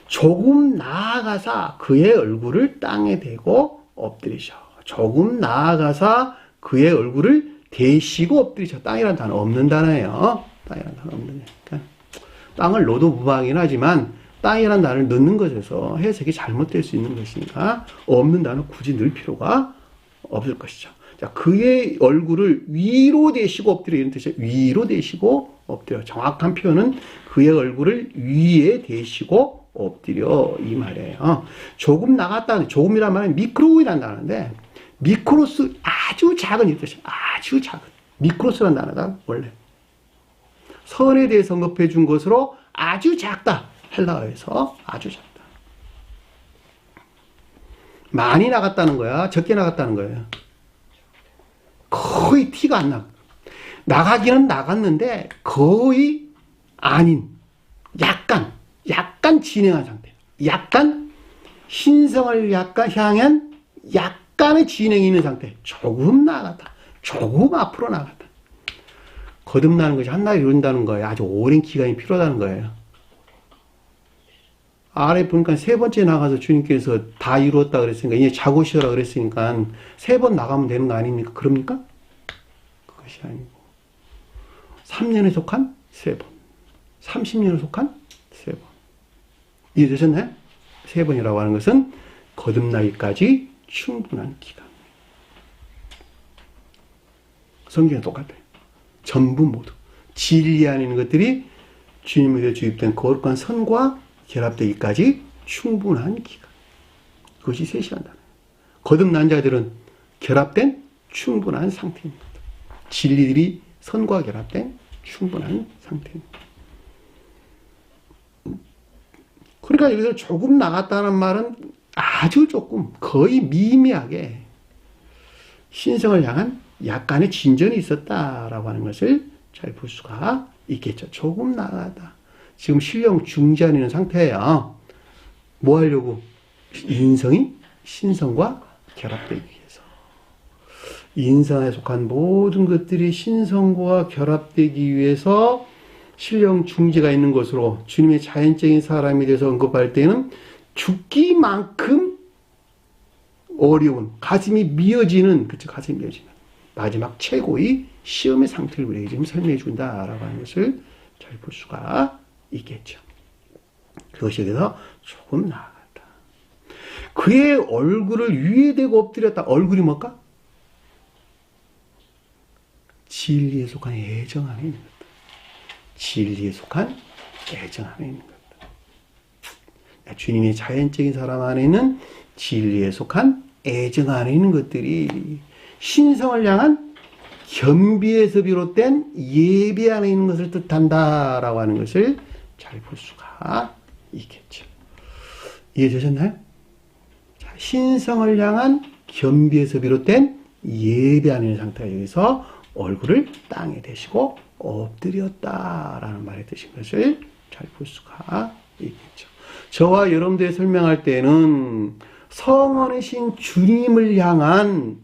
조금 나아가사 그의 얼굴을 땅에 대고 엎드리셔. 조금 나아가사 그의 얼굴을 대시고 엎드리셔. 땅이라는 단어 없는 단어예요. 땅이라는 단어 없는 단어. 그러니까 땅을 넣어도 무방하긴 하지만 땅이라는 단어를 넣는 것에서 해석이 잘못될 수 있는 것이니까 없는 단어 굳이 넣을 필요가 없을 것이죠. 자, 그의 얼굴을 위로 대시고 엎드려 이런 뜻이에요. 위로 대시고 엎드려. 정확한 표현은 그의 얼굴을 위에 대시고 엎드려 이 말이에요. 조금 나갔다. 조금이란 말은 미크로이라는 단어인데 미크로스 아주 작은 이 뜻이에요. 아주 작은. 미크로스라는 단어다 원래. 선에 대해서 언급해 준 것으로 아주 작다. 헬라어에서 아주 작다. 많이 나갔다는 거야? 적게 나갔다는 거예요? 거의 티가 안 나. 나가기는 나갔는데 거의 아닌 약간 진행한 상태. 약간 신성을 약간 향한 약간의 진행이 있는 상태. 조금 나갔다. 조금 앞으로 나갔다. 거듭나는 것이 한 날 이룬다는 거예요. 아주 오랜 기간이 필요하다는 거예요. 아래 보니까 세 번째 나가서 주님께서 다 이루었다 그랬으니까 이제 자고 쉬어라 그랬으니까 세 번 나가면 되는 거 아닙니까? 그럽니까? 그것이 아니고 3년에 속한 세 번, 30년에 속한 세 번. 이해되셨나요? 세 번이라고 하는 것은 거듭나기까지 충분한 기간. 성경에 똑같아요. 전부 모두 진리 안에 있는 것들이 주님에게 주입된 거룩한 선과 결합되기까지 충분한 기간. 그것이 3시간 단어예요. 거듭난 자들은 결합된 충분한 상태입니다. 진리들이 선과 결합된 충분한 상태입니다. 그러니까 여기서 조금 나갔다는 말은 아주 조금, 거의 미미하게 신성을 향한 약간의 진전이 있었다라고 하는 것을 잘 볼 수가 있겠죠. 조금 나가다. 지금 신령 중재하는 있는 상태예요. 뭐 하려고? 인성이 신성과 결합되기 위해서. 인성에 속한 모든 것들이 신성과 결합되기 위해서 신령 중재가 있는 것으로 주님의 자연적인 사람이 돼서 언급할 때는 죽기만큼 어려운, 가슴이 미어지는, 그쵸, 가슴이 미어지는 마지막 최고의 시험의 상태를 우리에게 지금 설명해 준다라고 하는 것을 잘 볼 수가 있겠죠. 그것이 여기서 조금 나아갔다. 그의 얼굴을 위에 대고 엎드렸다. 얼굴이 뭘까? 진리에 속한 애정 안에 있는 것다. 진리에 속한 애정 안에 있는 것다. 주님의 자연적인 사람 안에 있는 진리에 속한 애정 안에 있는 것들이 신성을 향한 겸비에서 비롯된 예배 안에 있는 것을 뜻한다라고 하는 것을 잘 볼 수가 있겠죠. 이해되셨나요? 자, 신성을 향한 겸비에서 비롯된 예배 안에 있는 상태가 여기서 얼굴을 땅에 대시고 엎드렸다라는 말의 뜻인 것을 잘 볼 수가 있겠죠. 저와 여러분들이 설명할 때는 성원이신 주님을 향한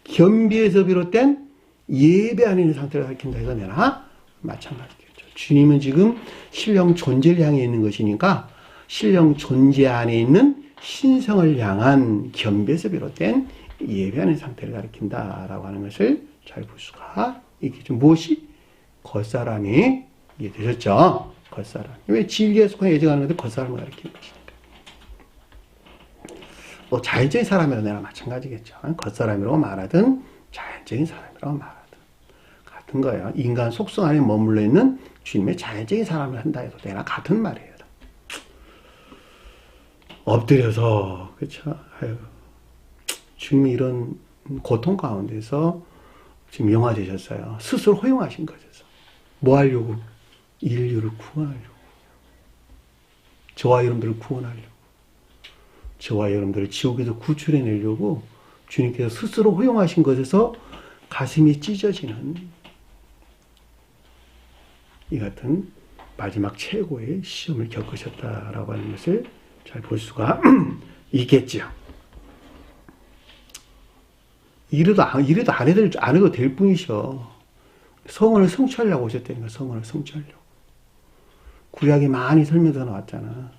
겸비에서 비롯된 예배 안에 있는 상태를 가리킨다 해서 내나 마찬가지겠죠. 주님은 지금 신령 존재를 향해 있는 것이니까 신령 존재 안에 있는 신성을 향한 겸비에서 비롯된 예배 안의 상태를 가리킨다라고 하는 것을 잘 볼 수가 있겠죠. 무엇이? 겉사람이 이해되셨죠? 겉사람. 왜 진리에 속한 예정하는 것도 겉사람을 가리키는 것이니까. 뭐 자연적인 사람이라도 내가 마찬가지겠죠. 겉사람이라고 말하든 자연적인 사람이라고 말하든 같은 거예요. 인간 속성 안에 머물러 있는 주님의 자연적인 사람을 한다 해도 내가 같은 말이에요. 엎드려서 그렇죠. 아유, 주님이 이런 고통 가운데서 지금 영화되셨어요. 스스로 허용하신 것에서 뭐 하려고? 인류를 구원하려고. 저와 여러분들을 구원하려고. 저와 여러분들을 지옥에서 구출해내려고 주님께서 스스로 허용하신 것에서 가슴이 찢어지는 이 같은 마지막 최고의 시험을 겪으셨다라고 하는 것을 잘 볼 수가 있겠죠. 이래도 안 해도 될 뿐이셔. 성원을 성취하려고 오셨다니까, 성원을 성취하려고. 구약에 많이 설명서 나왔잖아.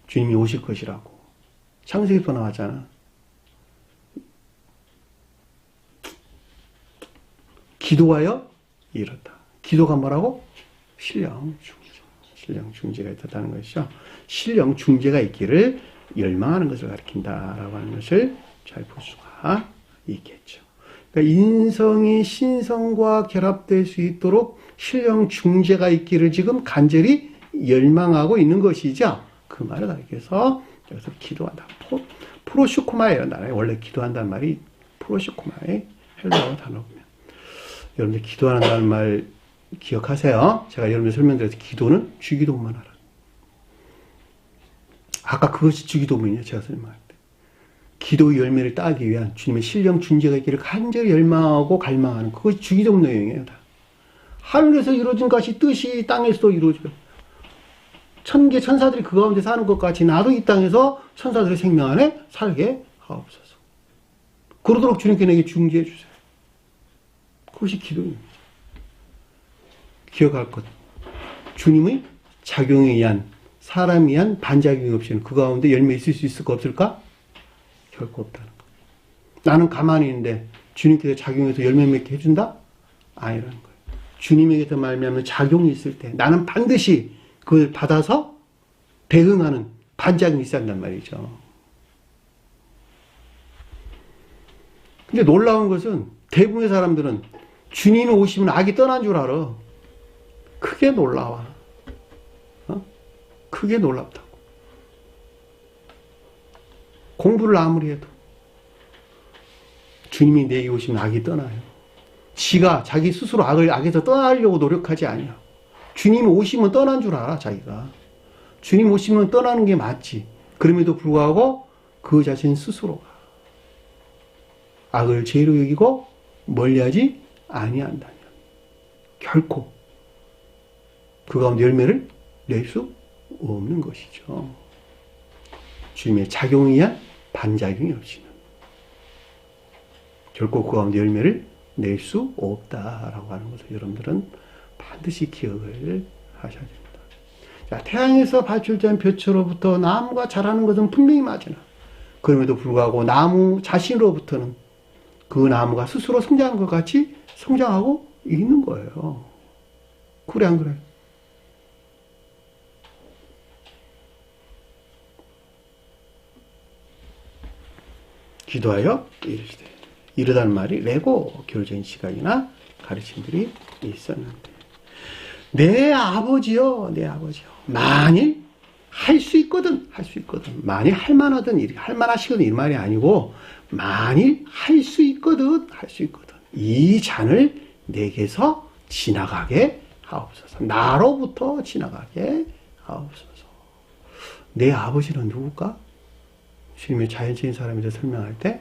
주님이 오실 것이라고. 창세기도 나왔잖아. 기도하여 이렇다. 기도가 뭐라고? 신령 중재. 신령 중재가 있다는 것이죠. 신령 중재가 있기를 열망하는 것을 가리킨다라고 하는 것을 잘 볼 수가 있겠죠. 그러니까 인성이 신성과 결합될 수 있도록 신령 중재가 있기를 지금 간절히 열망하고 있는 것이죠. 그 말을 가리켜서 여기서 기도한다. 프로슈코마예요. 나라에 원래 기도한다는 말이 프로슈코마의 헬라어 단어입니다. 여러분들 기도한다는 말 기억하세요. 제가 여러분들 설명드려서 기도는 주기도문만 하라. 아까 그것이 주기도문이에요. 제가 설명할 때. 기도의 열매를 따기 위한 주님의 신령 중재가 있기를 간절히 열망하고 갈망하는 그것이 주기도문 내용이에요. 다. 하늘에서 이루어진 것이 뜻이 땅에서도 이루어져요. 천개 천사들이 그 가운데 사는 것 같이 나도 이 땅에서 천사들의 생명 안에 살게 하옵소서. 그러도록 주님께 내게 중재해 주세요. 그것이 기도입니다. 기억할 것. 주님의 작용에 의한 사람에 의한 반작용이 없이는 그 가운데 열매 있을 수 있을까 없을까? 결코 없다는 것. 나는 가만히 있는데 주님께서 작용해서 열매 맺게 해준다? 아니라는 거예요. 주님에게서 말미암는 작용이 있을 때 나는 반드시 그걸 받아서 대응하는 반작용이 있어야 한단 말이죠. 근데 놀라운 것은 대부분의 사람들은 주님이 오시면 악이 떠난 줄 알아. 크게 놀라워. 크게 놀랍다고. 공부를 아무리 해도 주님이 내게 오시면 악이 떠나요. 지가 자기 스스로 악에서 떠나려고 노력하지 아니야. 주님이 오시면 떠난 줄 알아, 자기가. 주님 오시면 떠나는 게 맞지. 그럼에도 불구하고 그 자신 스스로가 악을 죄로 여기고 멀리하지 아니한다면 결코 그 가운데 열매를 낼 수 없는 것이죠. 주님의 작용에 의한 반작용이 없이는 결코 그 가운데 열매를 낼 수 없다라고 하는 것을 여러분들은 반드시 기억을 하셔야 됩니다. 자, 태양에서 발출된 빛으로부터 나무가 자라는 것은 분명히 맞으나 그럼에도 불구하고 나무 자신으로부터는 그 나무가 스스로 성장하는 것 같이 성장하고 있는 거예요. 그래 안 그래? 기도하여 이르시되. 이르다는 말이 레고 교적인 시각이나 가르침들이 있었는데 내 아버지요 만일 할 수 있거든 만일 할 만하든 할 만하시거든 이 말이 아니고 만일 할 수 있거든 이 잔을 내게서 지나가게 하옵소서. 나로부터 지나가게 하옵소서. 내 아버지는 누굴까? 주님의 자연적인 사람에 대해 설명할 때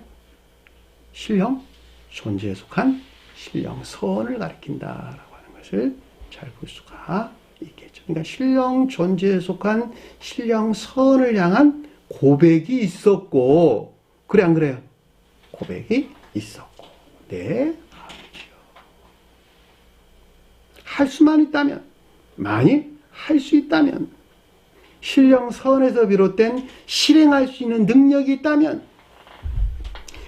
신령 존재에 속한 신령 선을 가리킨다라고 하는 것을 잘 볼 수가 있겠죠. 그러니까 신령 존재에 속한 신령 선을 향한 고백이 있었고, 그래 안 그래요? 고백이 있었고, 네, 아버지요. 할 수만 있다면, 만일 할 수 있다면, 신령 선에서 비롯된 실행할 수 있는 능력이 있다면,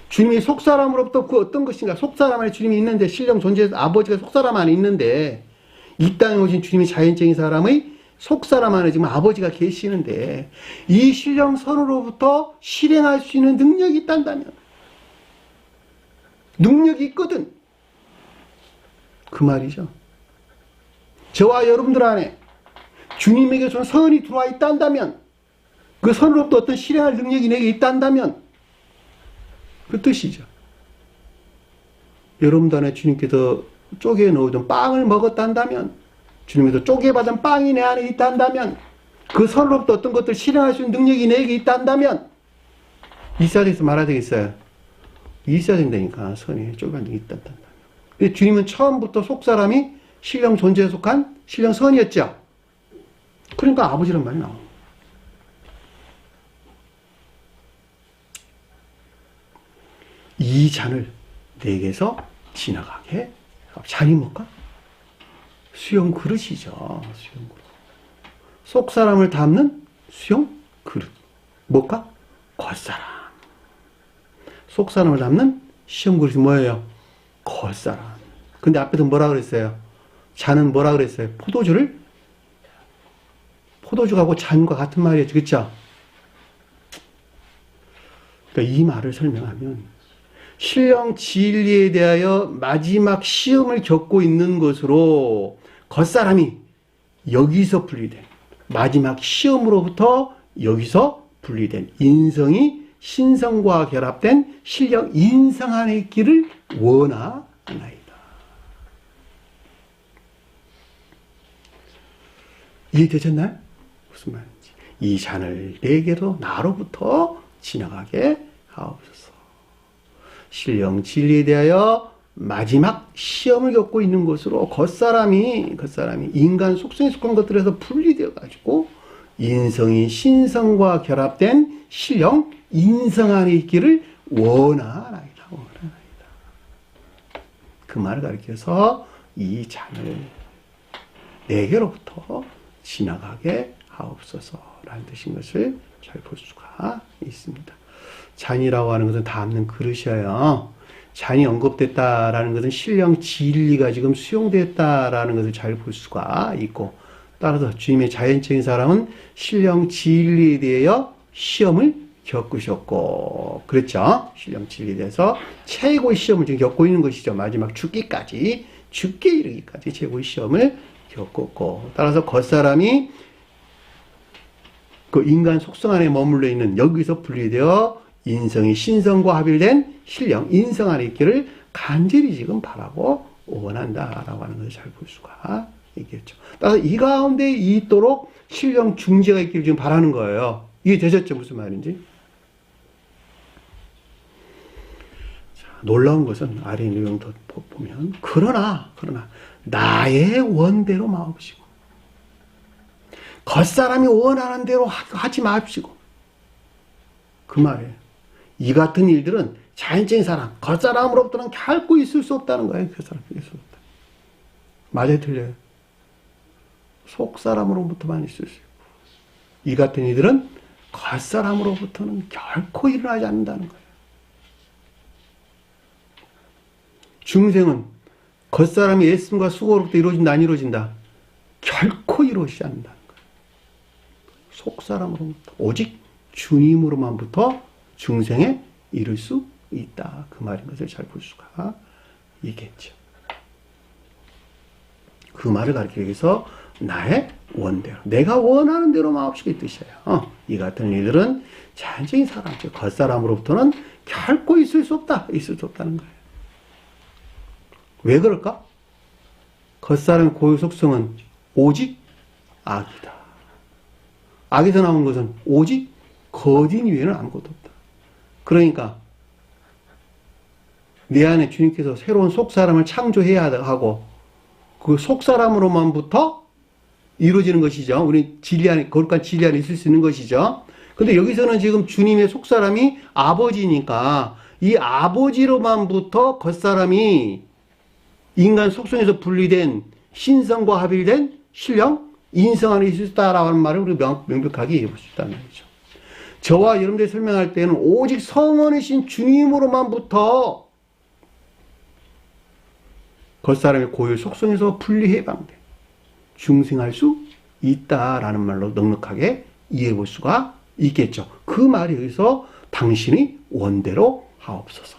주님이 속사람으로부터 그 어떤 것인가, 속사람 안에 주님이 있는데, 신령 존재에서 아버지가 속사람 안에 있는데, 이 땅에 오신 주님이 자연적인 사람의 속사람 안에 지금 아버지가 계시는데, 이 신령 선으로부터 실행할 수 있는 능력이 있단다면, 능력이 있거든. 그 말이죠. 저와 여러분들 안에 주님에게 준 선이 들어와 있단다면, 그 선으로부터 어떤 실행할 능력이 내게 있단다면, 그 뜻이죠. 여러분들 안에 주님께서 쪼개 넣어둔 빵을 먹었단다면, 주님께서 쪼개받은 빵이 내 안에 있단다면, 그 선으로부터 어떤 것들 실행할 수 있는 능력이 내게 있단다면, 있어야 돼서 말아야 되겠어요. 있어야 된다니까, 선이 쪼개받은 게 있단다면. 근데 주님은 처음부터 속사람이 신령 존재에 속한 신령 선이었죠. 그러니까 아버지란 말이 나옵니다. 이 잔을 내게서 지나가게. 잔이 뭘까? 수용 그릇이죠. 수용 그릇. 속 사람을 담는 수용 그릇. 뭘까? 겉사람. 속 사람을 담는 수용 그릇이 뭐예요? 겉사람. 근데 앞에서 뭐라 그랬어요? 잔은 뭐라 그랬어요? 포도주하고 잔과 같은 말이었죠. 그쵸? 그러니까 이 말을 설명하면 신령 진리에 대하여 마지막 시험을 겪고 있는 것으로 겉사람이 여기서 분리된 마지막 시험으로부터 여기서 분리된 인성이 신성과 결합된 신령 인성 안에 있기를 원하나이다. 이해되셨나요? 무슨 말인지. 이 잔을 내게로 나로부터 지나가게 하옵소서. 신령 진리에 대하여 마지막 시험을 겪고 있는 것으로 겉사람이 인간 속성에 속한 것들에서 분리되어 가지고 인성이 신성과 결합된 신령 인성 안에 있기를 원하나이다. 그 말을 가리켜서 이 잔을 내게로부터 지나가게 하옵소서라는 뜻인 것을 잘 볼 수가 있습니다. 잔이라고 하는 것은 담는 그릇이에요. 잔이 언급됐다라는 것은 신령 진리가 지금 수용됐다라는 것을 잘 볼 수가 있고, 따라서 주님의 자연적인 사람은 신령 진리에 대하여 시험을 겪으셨고, 그렇죠? 신령 진리에 대해서 최고의 시험을 지금 겪고 있는 것이죠. 마지막 죽게 이르기까지 최고의 시험을 겪었고, 따라서 겉사람이 그 인간 속성 안에 머물러 있는 여기서 분리되어 인성이 신성과 합일된 신령 인성 안에 있기를 간절히 지금 바라고 원한다라고 하는 것을 잘 볼 수가 있겠죠. 따라서 이 가운데 있도록 신령 중재가 있기를 지금 바라는 거예요. 이게 되셨죠? 무슨 말인지? 자, 놀라운 것은 아래 내용 더 보면 그러나 나의 원대로 마옵시고 겉사람이 원하는 대로 하지 마십시고, 그 말이에요. 이 같은 일들은 자연적인 사람, 겉사람으로부터는 결코 있을 수 없다는 거예요. 그 사람 있을 수 없다. 맞아요, 틀려요? 속사람으로부터만 있을 수 있고, 이 같은 일들은 겉사람으로부터는 결코 일어나지 않는다는 거예요. 중생은 겉사람의 애씀과 수고로부터 이루어진다, 안 이루어진다? 결코 이루어지지 않는다는 거예요. 속사람으로부터, 오직 주님으로만부터 중생에 이룰 수 있다. 그 말인 것을 잘 볼 수가 있겠죠. 그 말을 가르치기 위해서 나의 원대로, 내가 원하는 대로 마옵시고 이 뜻이에요. 이 같은 일들은 자연적인 사람, 즉 겉사람으로부터는 결코 있을 수 없다는 거예요. 왜 그럴까? 겉사람의 고유 속성은 오직 악이다. 악에서 나온 것은 오직 거짓 이외에는 아무것도 없다. 그러니까 내 안에 주님께서 새로운 속사람을 창조해야 하고 그 속사람으로만부터 이루어지는 것이죠. 우리 진리 안에, 거룩한 진리 안에 있을 수 있는 것이죠. 근데 여기서는 지금 주님의 속사람이 아버지니까 이 아버지로만부터 겉사람이 인간 속성에서 분리된 신성과 합일된 신령, 인성 안에 있을 수 있다라고 하는 말을 우리 명백하게 이해할 수 있다는 말이죠. 저와 여러분들이 설명할 때는 오직 성원이신 주님으로만부터 겉사람의 고유 속성에서 분리해방돼 중생할 수 있다라는 말로 넉넉하게 이해해 볼 수가 있겠죠. 그 말이 여기서 당신이 원대로 하옵소서.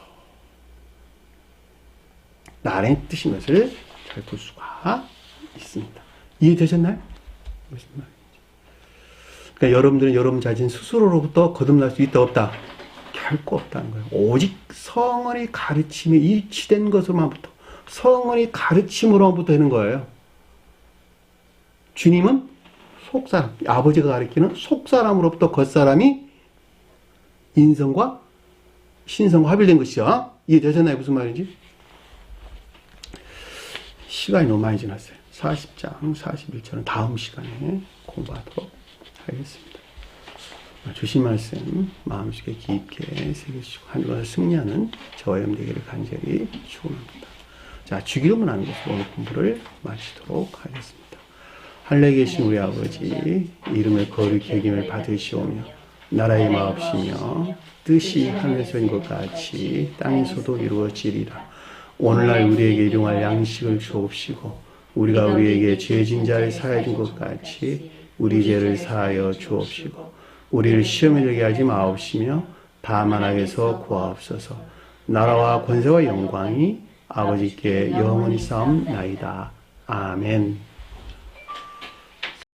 나의 뜻인 것을 잘 볼 수가 있습니다. 이해되셨나요? 무슨 말인지. 그러니까 여러분들은 여러분 자신 스스로로부터 거듭날 수 있다 없다? 결코 없다는 거예요. 오직 성원의 가르침에 일치된 것으로만부터, 성원의 가르침으로부터 되는 거예요. 주님은 속사람, 아버지가 가르치는 속사람으로부터 겉사람이 인성과 신성과 합일된 것이죠. 이해되셨나요? 무슨 말인지? 시간이 너무 많이 지났어요. 40장, 41절은 다음 시간에 공부하도록 하겠습니다. 주신 말씀 마음속에 깊게 새기시고 한 주간 승리하는 저와 여러분 되기를 간절히 축원합니다. 자, 주기도문 하는 것으로 오늘 공부를 마치도록 하겠습니다. 하늘에 계신 우리 아버지, 이름을 거룩히 여김을 받으시오며 나라의 마옵시며 뜻이 하늘에서 인 것 같이 땅에서도 이루어지리라. 오늘날 우리에게 일용할 양식을 주옵시고 우리가 우리에게 죄진 자를 사하여 준 것 같이 우리 죄를 사하여 주옵시고 우리를 시험에 들게 하지 마옵시며 다만 악에서 구하옵소서. 나라와 권세와 영광이 아버지께 영원히 싸움나이다. 아멘.